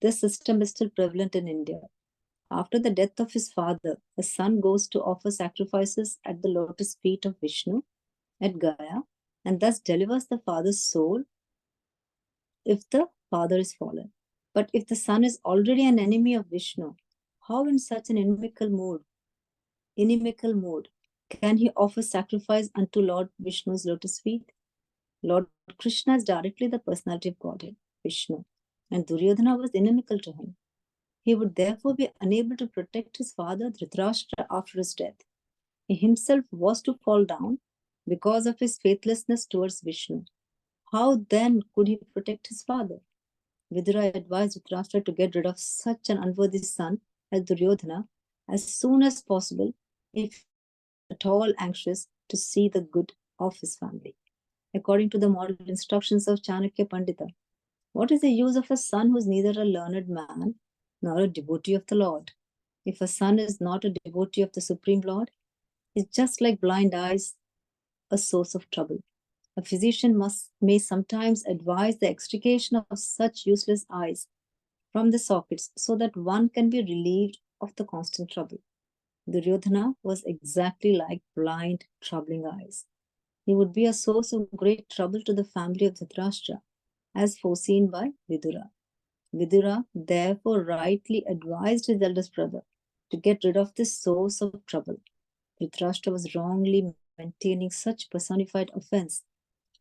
This system is still prevalent in India. After the death of his father, the son goes to offer sacrifices at the lotus feet of Vishnu at Gaya, and thus delivers the father's soul if the father is fallen. But if the son is already an enemy of Vishnu, how in such an inimical mood can he offer sacrifice unto Lord Vishnu's lotus feet? Lord Krishna is directly the personality of Godhead, Vishnu, and Duryodhana was inimical to him. He would therefore be unable to protect his father Dhritarashtra after his death. He himself was to fall down because of his faithlessness towards Vishnu. How then could he protect his father? Vidura advised Dhritarashtra to get rid of such an unworthy son as Duryodhana as soon as possible if at all anxious to see the good of his family. According to the model instructions of Chanakya Pandita, what is the use of a son who is neither a learned man nor a devotee of the Lord? If a son is not a devotee of the Supreme Lord, it's just like blind eyes, a source of trouble. A physician may sometimes advise the extrication of such useless eyes from the sockets so that one can be relieved of the constant trouble. Duryodhana was exactly like blind, troubling eyes. He would be a source of great trouble to the family of Dhritarashtra, as foreseen by Vidura. Vidura therefore rightly advised his eldest brother to get rid of this source of trouble. Dhritarashtra was wrongly maintaining such personified offense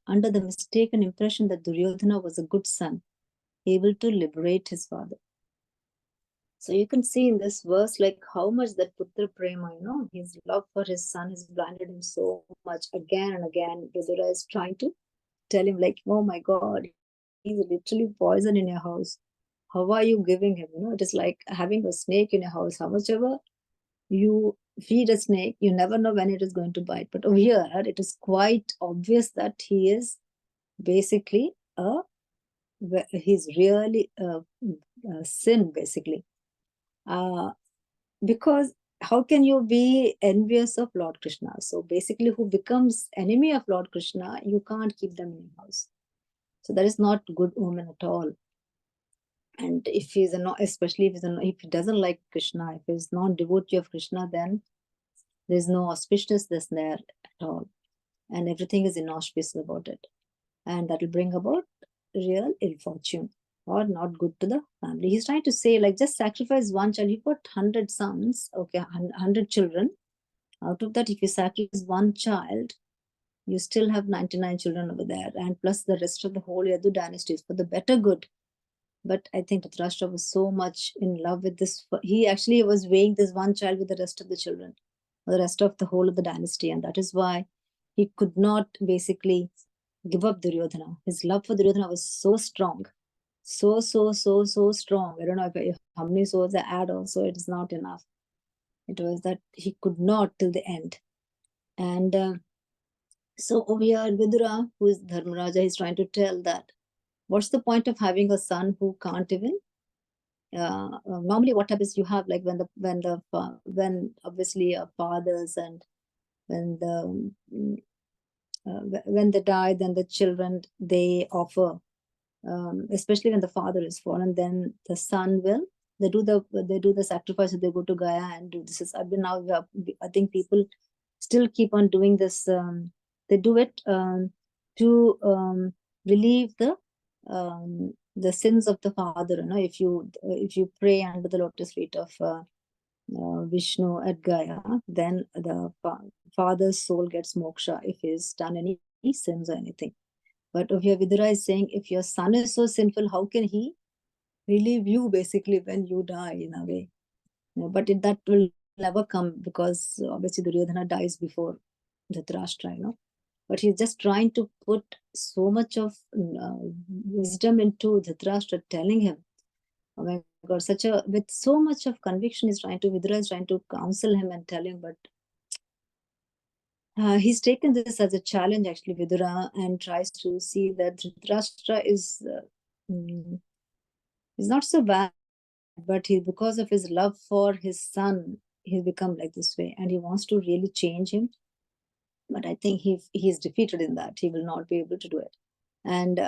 under the mistaken impression that Duryodhana was a good son, able to liberate his father. So you can see in this verse like how much that Putra Prema, his love for his son has blinded him so much. Again and again, Vidura is trying to tell him like, oh my God, he's literally poison in your house. How are you giving him? It is like having a snake in your house. How much ever you feed a snake, you never know when it is going to bite. But over here, it is quite obvious that he is basically he's really a sin, basically. Because how can you be envious of Lord Krishna? So basically, who becomes enemy of Lord Krishna, you can't keep them in your house. So that is not good omen at all. And if he's especially if he doesn't like Krishna, if he's not devotee of Krishna, then there's no auspiciousness there at all, and everything is inauspicious about it, and that will bring about real ill fortune or not good to the family. He's trying to say like just sacrifice one child. You got 100 sons, okay, 100 children. Out of that, if you sacrifice one child, you still have 99 children over there, and plus the rest of the whole Yadu dynasty is for the better good. But I think Dhritarashtra was so much in love with this. He actually was weighing this one child with the rest of the children, the rest of the whole of the dynasty. And that is why he could not basically give up Duryodhana. His love for Duryodhana was so strong. So strong. I don't know if how many souls I add also, it is not enough. It was that he could not till the end. And so over here, Vidura, who is Dharmaraja, is trying to tell that what's the point of having a son who can't even normally what happens, you have like when obviously fathers, and when they die, then the children, they offer, especially when the father is fallen, then the son will, they do the sacrifice, they go to Gaya and do this. I think people still keep on doing this. They do it to relieve the sins of the father. If you pray under the lotus feet of Vishnu at Gaya, then the father's soul gets moksha if he's done any sins or anything. But over here, Vidura is saying, if your son is so sinful, how can he relieve you basically when you die in a way? But that will never come, because obviously Duryodhana dies before Dhritarashtra, But he's just trying to put so much of wisdom into Dhritarashtra, telling him, oh my God, with so much of conviction, Vidura is trying to counsel him and tell him, but he's taken this as a challenge, actually, Vidura, and tries to see that Dhritarashtra is not so bad, but because of his love for his son, he's become like this way, and he wants to really change him. But I think he's defeated in that. He will not be able to do it. And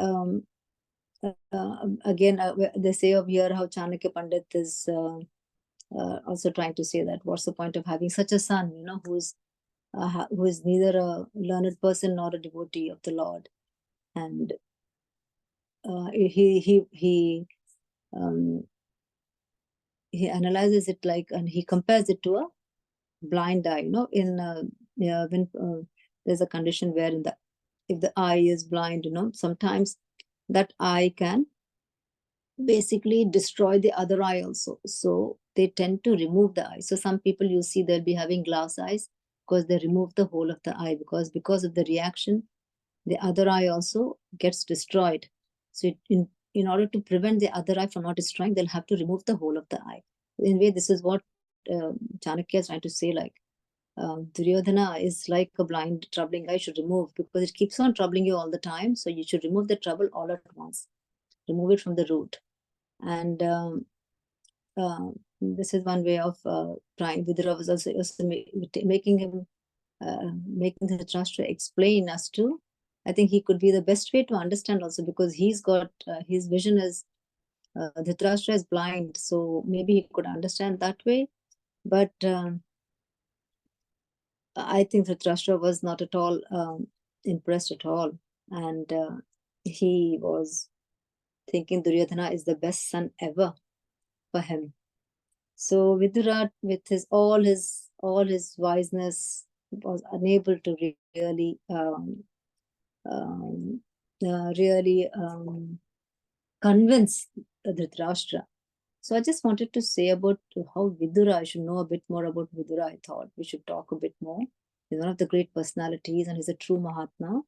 again, they say over here how Chanakya Pandit is also trying to say that what's the point of having such a son, who is neither a learned person nor a devotee of the Lord. And he analyzes it like, and he compares it to a blind eye. When there's a condition where if the eye is blind, sometimes that eye can basically destroy the other eye also. So they tend to remove the eye. So some people, you see, they'll be having glass eyes because they remove the whole of the eye, because of the reaction, the other eye also gets destroyed. So in order to prevent the other eye from not destroying, they'll have to remove the whole of the eye. In a way, this is what Chanakya is trying to say, like, Duryodhana is like a blind, troubling eye, should remove, because it keeps on troubling you all the time. So you should remove the trouble all at once, remove it from the root. And this is one way of trying. Vidura was also making him, making Dhritarashtra explain as to, I think he could be the best way to understand also, because he's got, his vision is, Dhritarashtra is blind, so maybe he could understand that way. But I think Dhritarashtra was not at all impressed at all. And he was thinking Duryodhana is the best son ever for him. So Vidura, with his all his wiseness, was unable to really convince Dhritarashtra. So I just wanted to say about how Vidura, I should know a bit more about Vidura. I thought we should talk a bit more. He's one of the great personalities and he's a true Mahatma.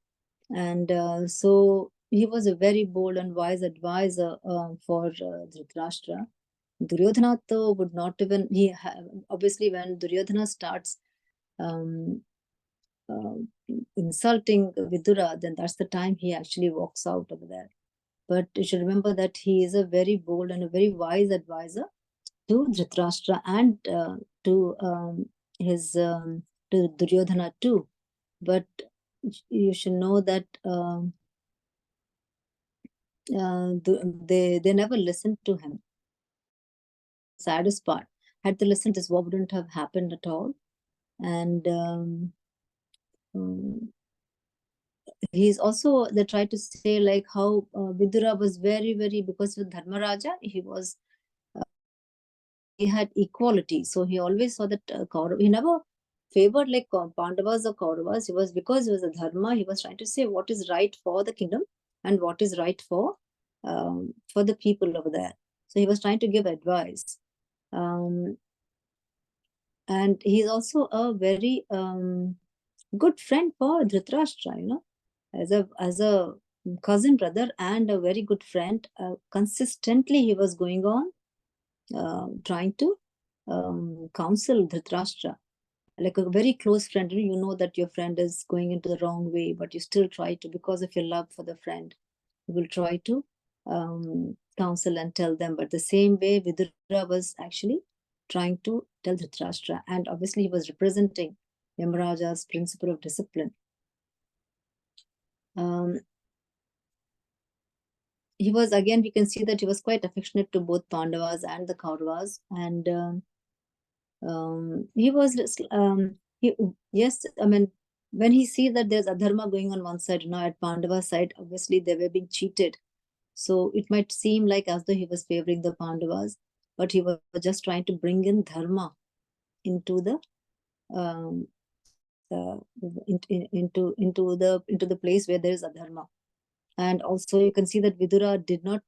And so he was a very bold and wise advisor for Dhritarashtra. Duryodhana though would not even, obviously when Duryodhana starts insulting Vidura, then that's the time he actually walks out over there. But you should remember that he is a very bold and a very wise advisor to Dhritarashtra and to Duryodhana too. But you should know that they never listened to him. Saddest part, had they listened, this war wouldn't have happened at all. And he's also, they try to say like how Vidura was very, very, because with Dharmaraja, he was, he had equality. So he always saw that he never favored like Pandavas or Kauravas. He was, because he was a Dharma, he was trying to say what is right for the kingdom and what is right for the people over there. So he was trying to give advice. And he's also a very good friend for Dhritarashtra, you know, as a cousin brother and a very good friend. Consistently he was going on trying to counsel Dhritarashtra, like a very close friend. You know that your friend is going into the wrong way, but you still try to, because of your love for the friend, you will try to counsel and tell them. But the same way Vidura was actually trying to tell Dhritarashtra, and obviously he was representing Yamaraja's principle of discipline. He was, again, we can see that he was quite affectionate to both Pandavas and the Kauravas, and he was, yes, I mean, when he sees that there's adharma going on one side, you know, at Pandava's side, obviously they were being cheated. So it might seem like as though he was favoring the Pandavas, but he was just trying to bring in dharma into the into the place where there is adharma. And also you can see that Vidura did not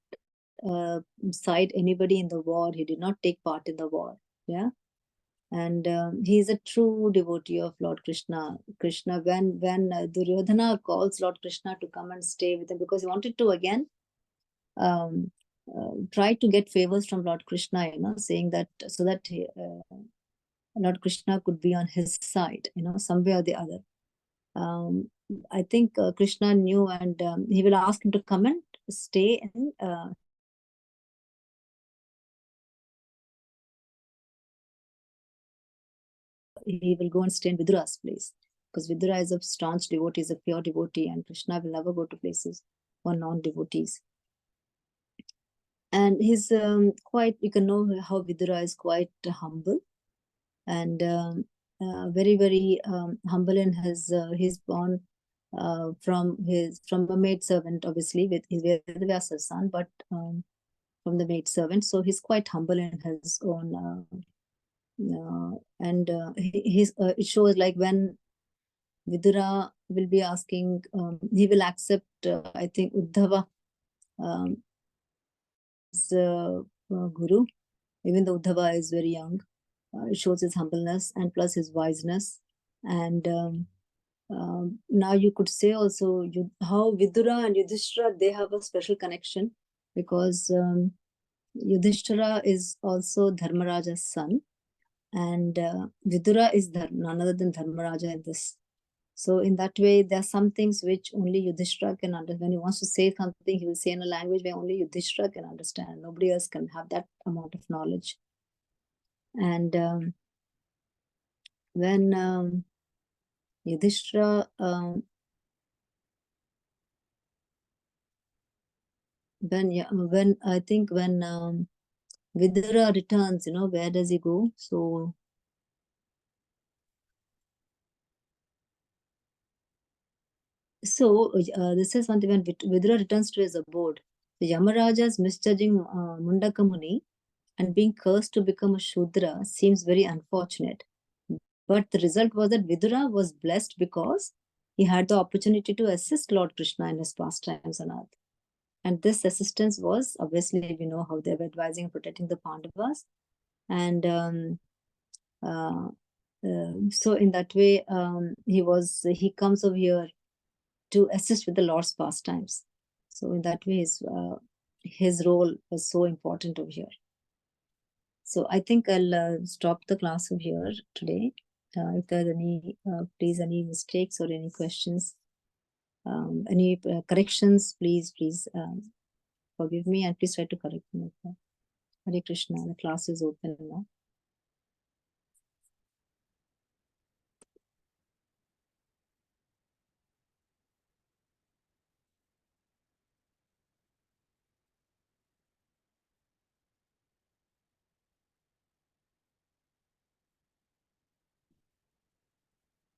side anybody in the war. He did not take part in the war. Yeah. And he is a true devotee of Lord Krishna. When Duryodhana calls Lord Krishna to come and stay with him, because he wanted to again try to get favors from Lord Krishna, you know, saying that so that Lord Krishna could be on his side, you know, some way or the other. I think Krishna knew, and he will ask him to come and stay in he will go and stay in Vidura's place, because Vidura is a staunch devotee, is a pure devotee, and Krishna will never go to places for non-devotees. And he's quite, you can know how Vidura is quite humble, and very, very humble in his, he's born from a maid servant, obviously, with his Vedavyasa's son, but from the maid servant. So he's quite humble in his own, and it shows like when Vidura will be asking, he will accept, I think, Uddhava as guru, even though Uddhava is very young. It shows his humbleness and plus his wiseness. And now you could say also how Vidura and Yudhishthira, they have a special connection, because Yudhishthira is also Dharmaraja's son, and Vidura is none other than Dharmaraja in this. So in that way, there are some things which only Yudhishthira can understand. When he wants to say something, he will say in a language where only Yudhishthira can understand. Nobody else can have that amount of knowledge. And when Yudhishthira, when I think when Vidura returns, where does he go? So this is one thing. When Vidura returns to his abode, the Yamaraja's misjudging Mundaka Muni and being cursed to become a Shudra seems very unfortunate. But the result was that Vidura was blessed because he had the opportunity to assist Lord Krishna in his pastimes on earth. And this assistance was, obviously, we know how they were advising and protecting the Pandavas. And so in that way, he comes over here to assist with the Lord's pastimes. So in that way, his role was so important over here. So I think I'll stop the class over here today. If there are any, please, any mistakes or any questions, any corrections, please forgive me and please try to correct me. Hare Krishna, the class is open now.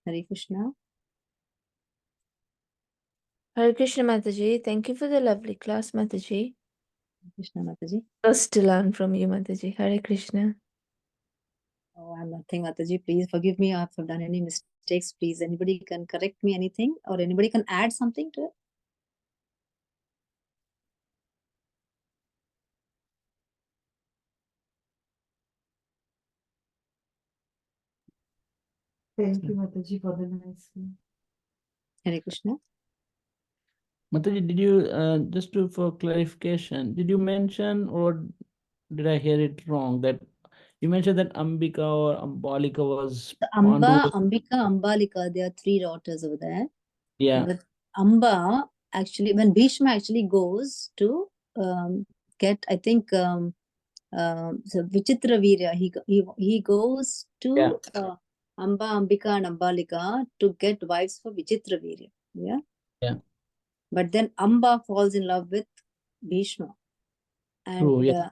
Hare Krishna. Hare Krishna Mataji. Thank you for the lovely class, Mataji. Krishna Mataji. Just to learn from you, Mataji. Hare Krishna. Oh, I'm nothing, Mataji. Please forgive me if I've done any mistakes. Please, anybody can correct me anything or anybody can add something to it. Thank you, Mataji, for the nice one. Hare Krishna. Mataji, did you, just for clarification, did you mention or did I hear it wrong that you mentioned that Ambika or Ambalika was Amba, Ambika, Ambalika, there are 3 daughters over there. Yeah. But Amba, actually, when Bhishma actually goes to get, I think, so Vichitra Virya, he goes to Amba, Ambika and Ambalika to get wives for Vichitra Virya. Yeah. Yeah. But then Amba falls in love with Bhishma. And True, yeah.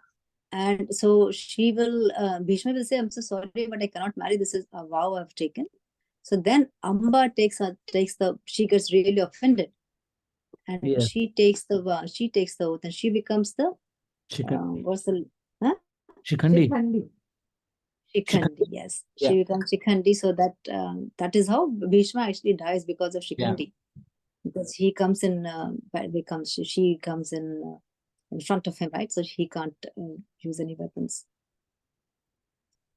And so she will, Bhishma will say, I'm so sorry, but I cannot marry. This is a vow I've taken. So then Amba she gets really offended. And Yes. she takes the oath and she becomes the, what's the, Shikhandi. Shikhandi, yes. Yeah. She becomes Shikhandi. So that is how Bhishma actually dies, because of Shikhandi. Because he comes in, she comes in front of him, right? So he can't use any weapons.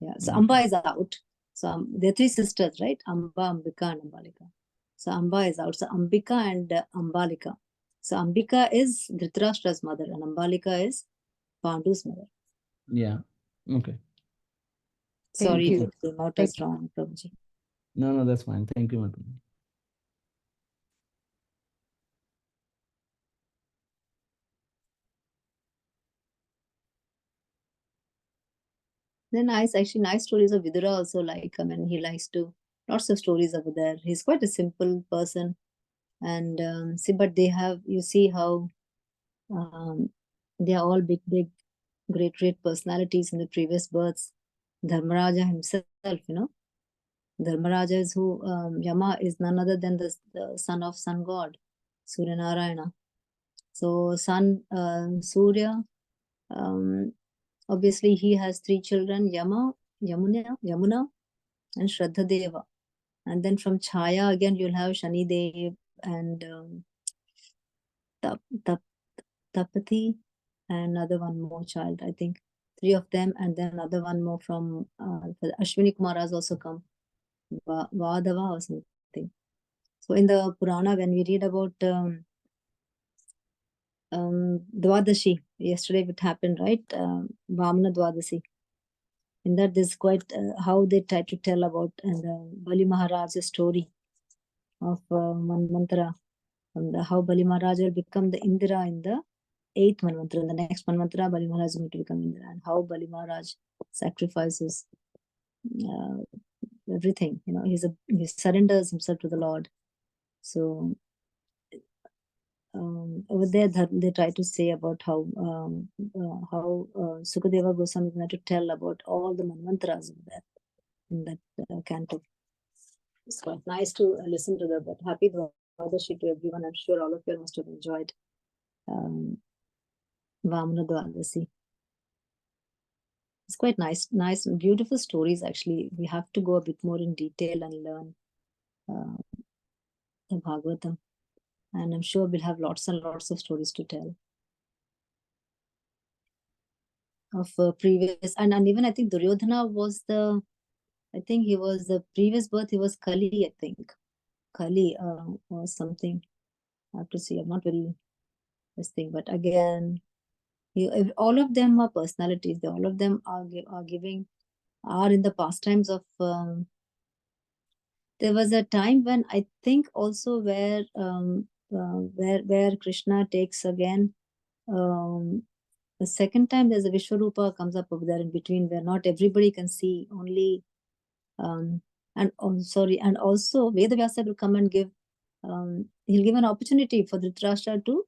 Yeah. So Amba is out. So there are 3 sisters, right? Amba, Ambika, and Ambalika. So Amba is out. So Ambika and Ambalika. So Ambika is Dhritarashtra's mother and Ambalika is Pandu's mother. Yeah. Okay. Sorry you. if it came out as wrong, Prabhuji. No, that's fine. Thank you, Mataji. Then nice stories of Vidura also, like, I mean, he likes to, lots of stories over there. He's quite a simple person. And but they have, you see how they are all big, great personalities in the previous births. Dharmaraja himself, Dharmaraja is who, Yama is none other than the son of sun god, Surya Narayana. So Surya, obviously he has 3 children, Yamuna, and Shraddha. And then from Chaya, again, you'll have Shani Dev and Tapati, and another one more child, I think. 3 of them, and then another one more from Ashwini Kumar has also come. Vadava or something. So in the Purana, when we read about Dwadashi. Yesterday it happened, right? Vamana Dwadasi. In that, there's quite how they try to tell about Bali Maharaj's story of Manvantara, and how Bali Maharaj will become the Indra in the 8th Manvantara. In the next Manvantara, Bali Maharaj is going to become Indra, and how Bali Maharaj sacrifices everything. You know, he surrenders himself to the Lord. So over there, they try to say about how Sukadeva Goswami wanted to tell about all the Manvantaras over there in that canto. It's quite nice to listen to that. But happy Dwadashi to everyone. I'm sure all of you must have enjoyed Vamana Dwadasi. It's quite nice, and beautiful stories. Actually, we have to go a bit more in detail and learn the Bhagavatam. And I'm sure we'll have lots and lots of stories to tell of previous. And even I think Duryodhana was he was the previous birth, he was Kali, I think. Kali or something. I have to see. I'm not very this thing. But again, all of them are personalities. All of them are in the pastimes of. There was a time when I think also where Krishna takes again the second time there's a Vishwarupa comes up over there in between where not everybody can see, only and also Vedavyasa will come and give he'll give an opportunity for Dhritarashtra to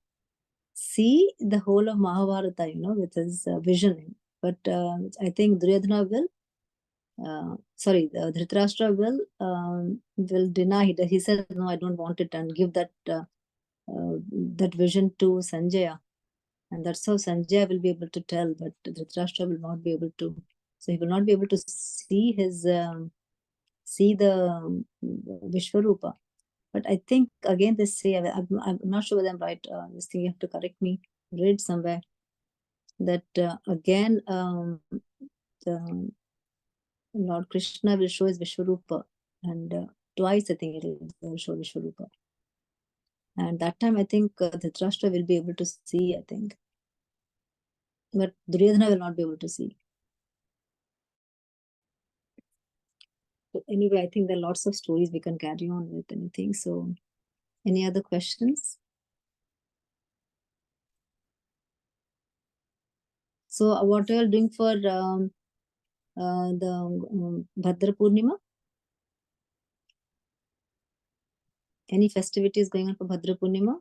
see the whole of Mahabharata, with his vision. But I think Duryodhana will Dhritarashtra will deny. He said, no, I don't want it, and give that vision to Sanjaya. And that's how Sanjaya will be able to tell, but Dhritarashtra will not be able to. So he will not be able to see his see the Vishwarupa. But I think again they say, I'm not sure whether I'm right. This thing you have to correct me. Read somewhere that again Lord Krishna will show his Vishwarupa, and twice I think it will show Vishwarupa. And that time I think Dhritarashtra will be able to see, I think. But Duryodhana will not be able to see. But anyway, I think there are lots of stories we can carry on with anything. So, any other questions? So, what are you all doing for the Bhadra Purnima? Any festivities going on for Bhadra Purnima?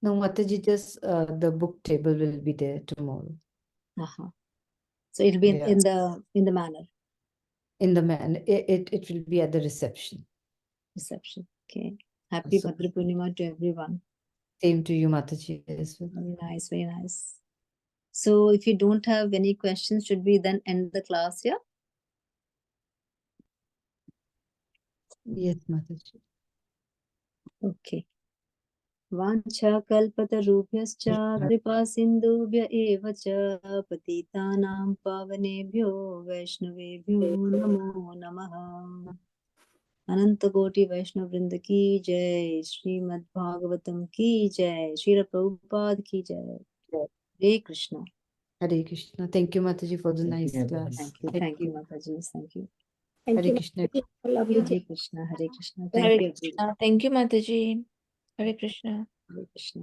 No, Mataji, just the book table will be there tomorrow. So it'll be Yeah. in the manor. In the it will be at the reception. Reception. Okay. Happy So- Bhadra Purnima to everyone. Same to you, Mataji, as well. Very nice, very nice. So if you don't have any questions, should we then end the class here? Yes, Mataji. Okay. Vancha kalpatarubhyascha kripa sindhubhya eva cha patitanam pavanebhyo vaishnavebhyo namo namaha. Ananta Koti Vaishnav Vrinda ki jai, Srimad Bhagavatam ki jai, Srila Prabhupada ki jai. Hare Krishna. Hare Krishna. Thank you, Mataji, for the nice you, class. Thank you, Mataji. Thank you. Thank Hare you. Krishna. Lovely. Hare Krishna. Hare Krishna. Hare Thank you. Krishna. Thank you, Mataji. Hare Krishna. Hare Krishna.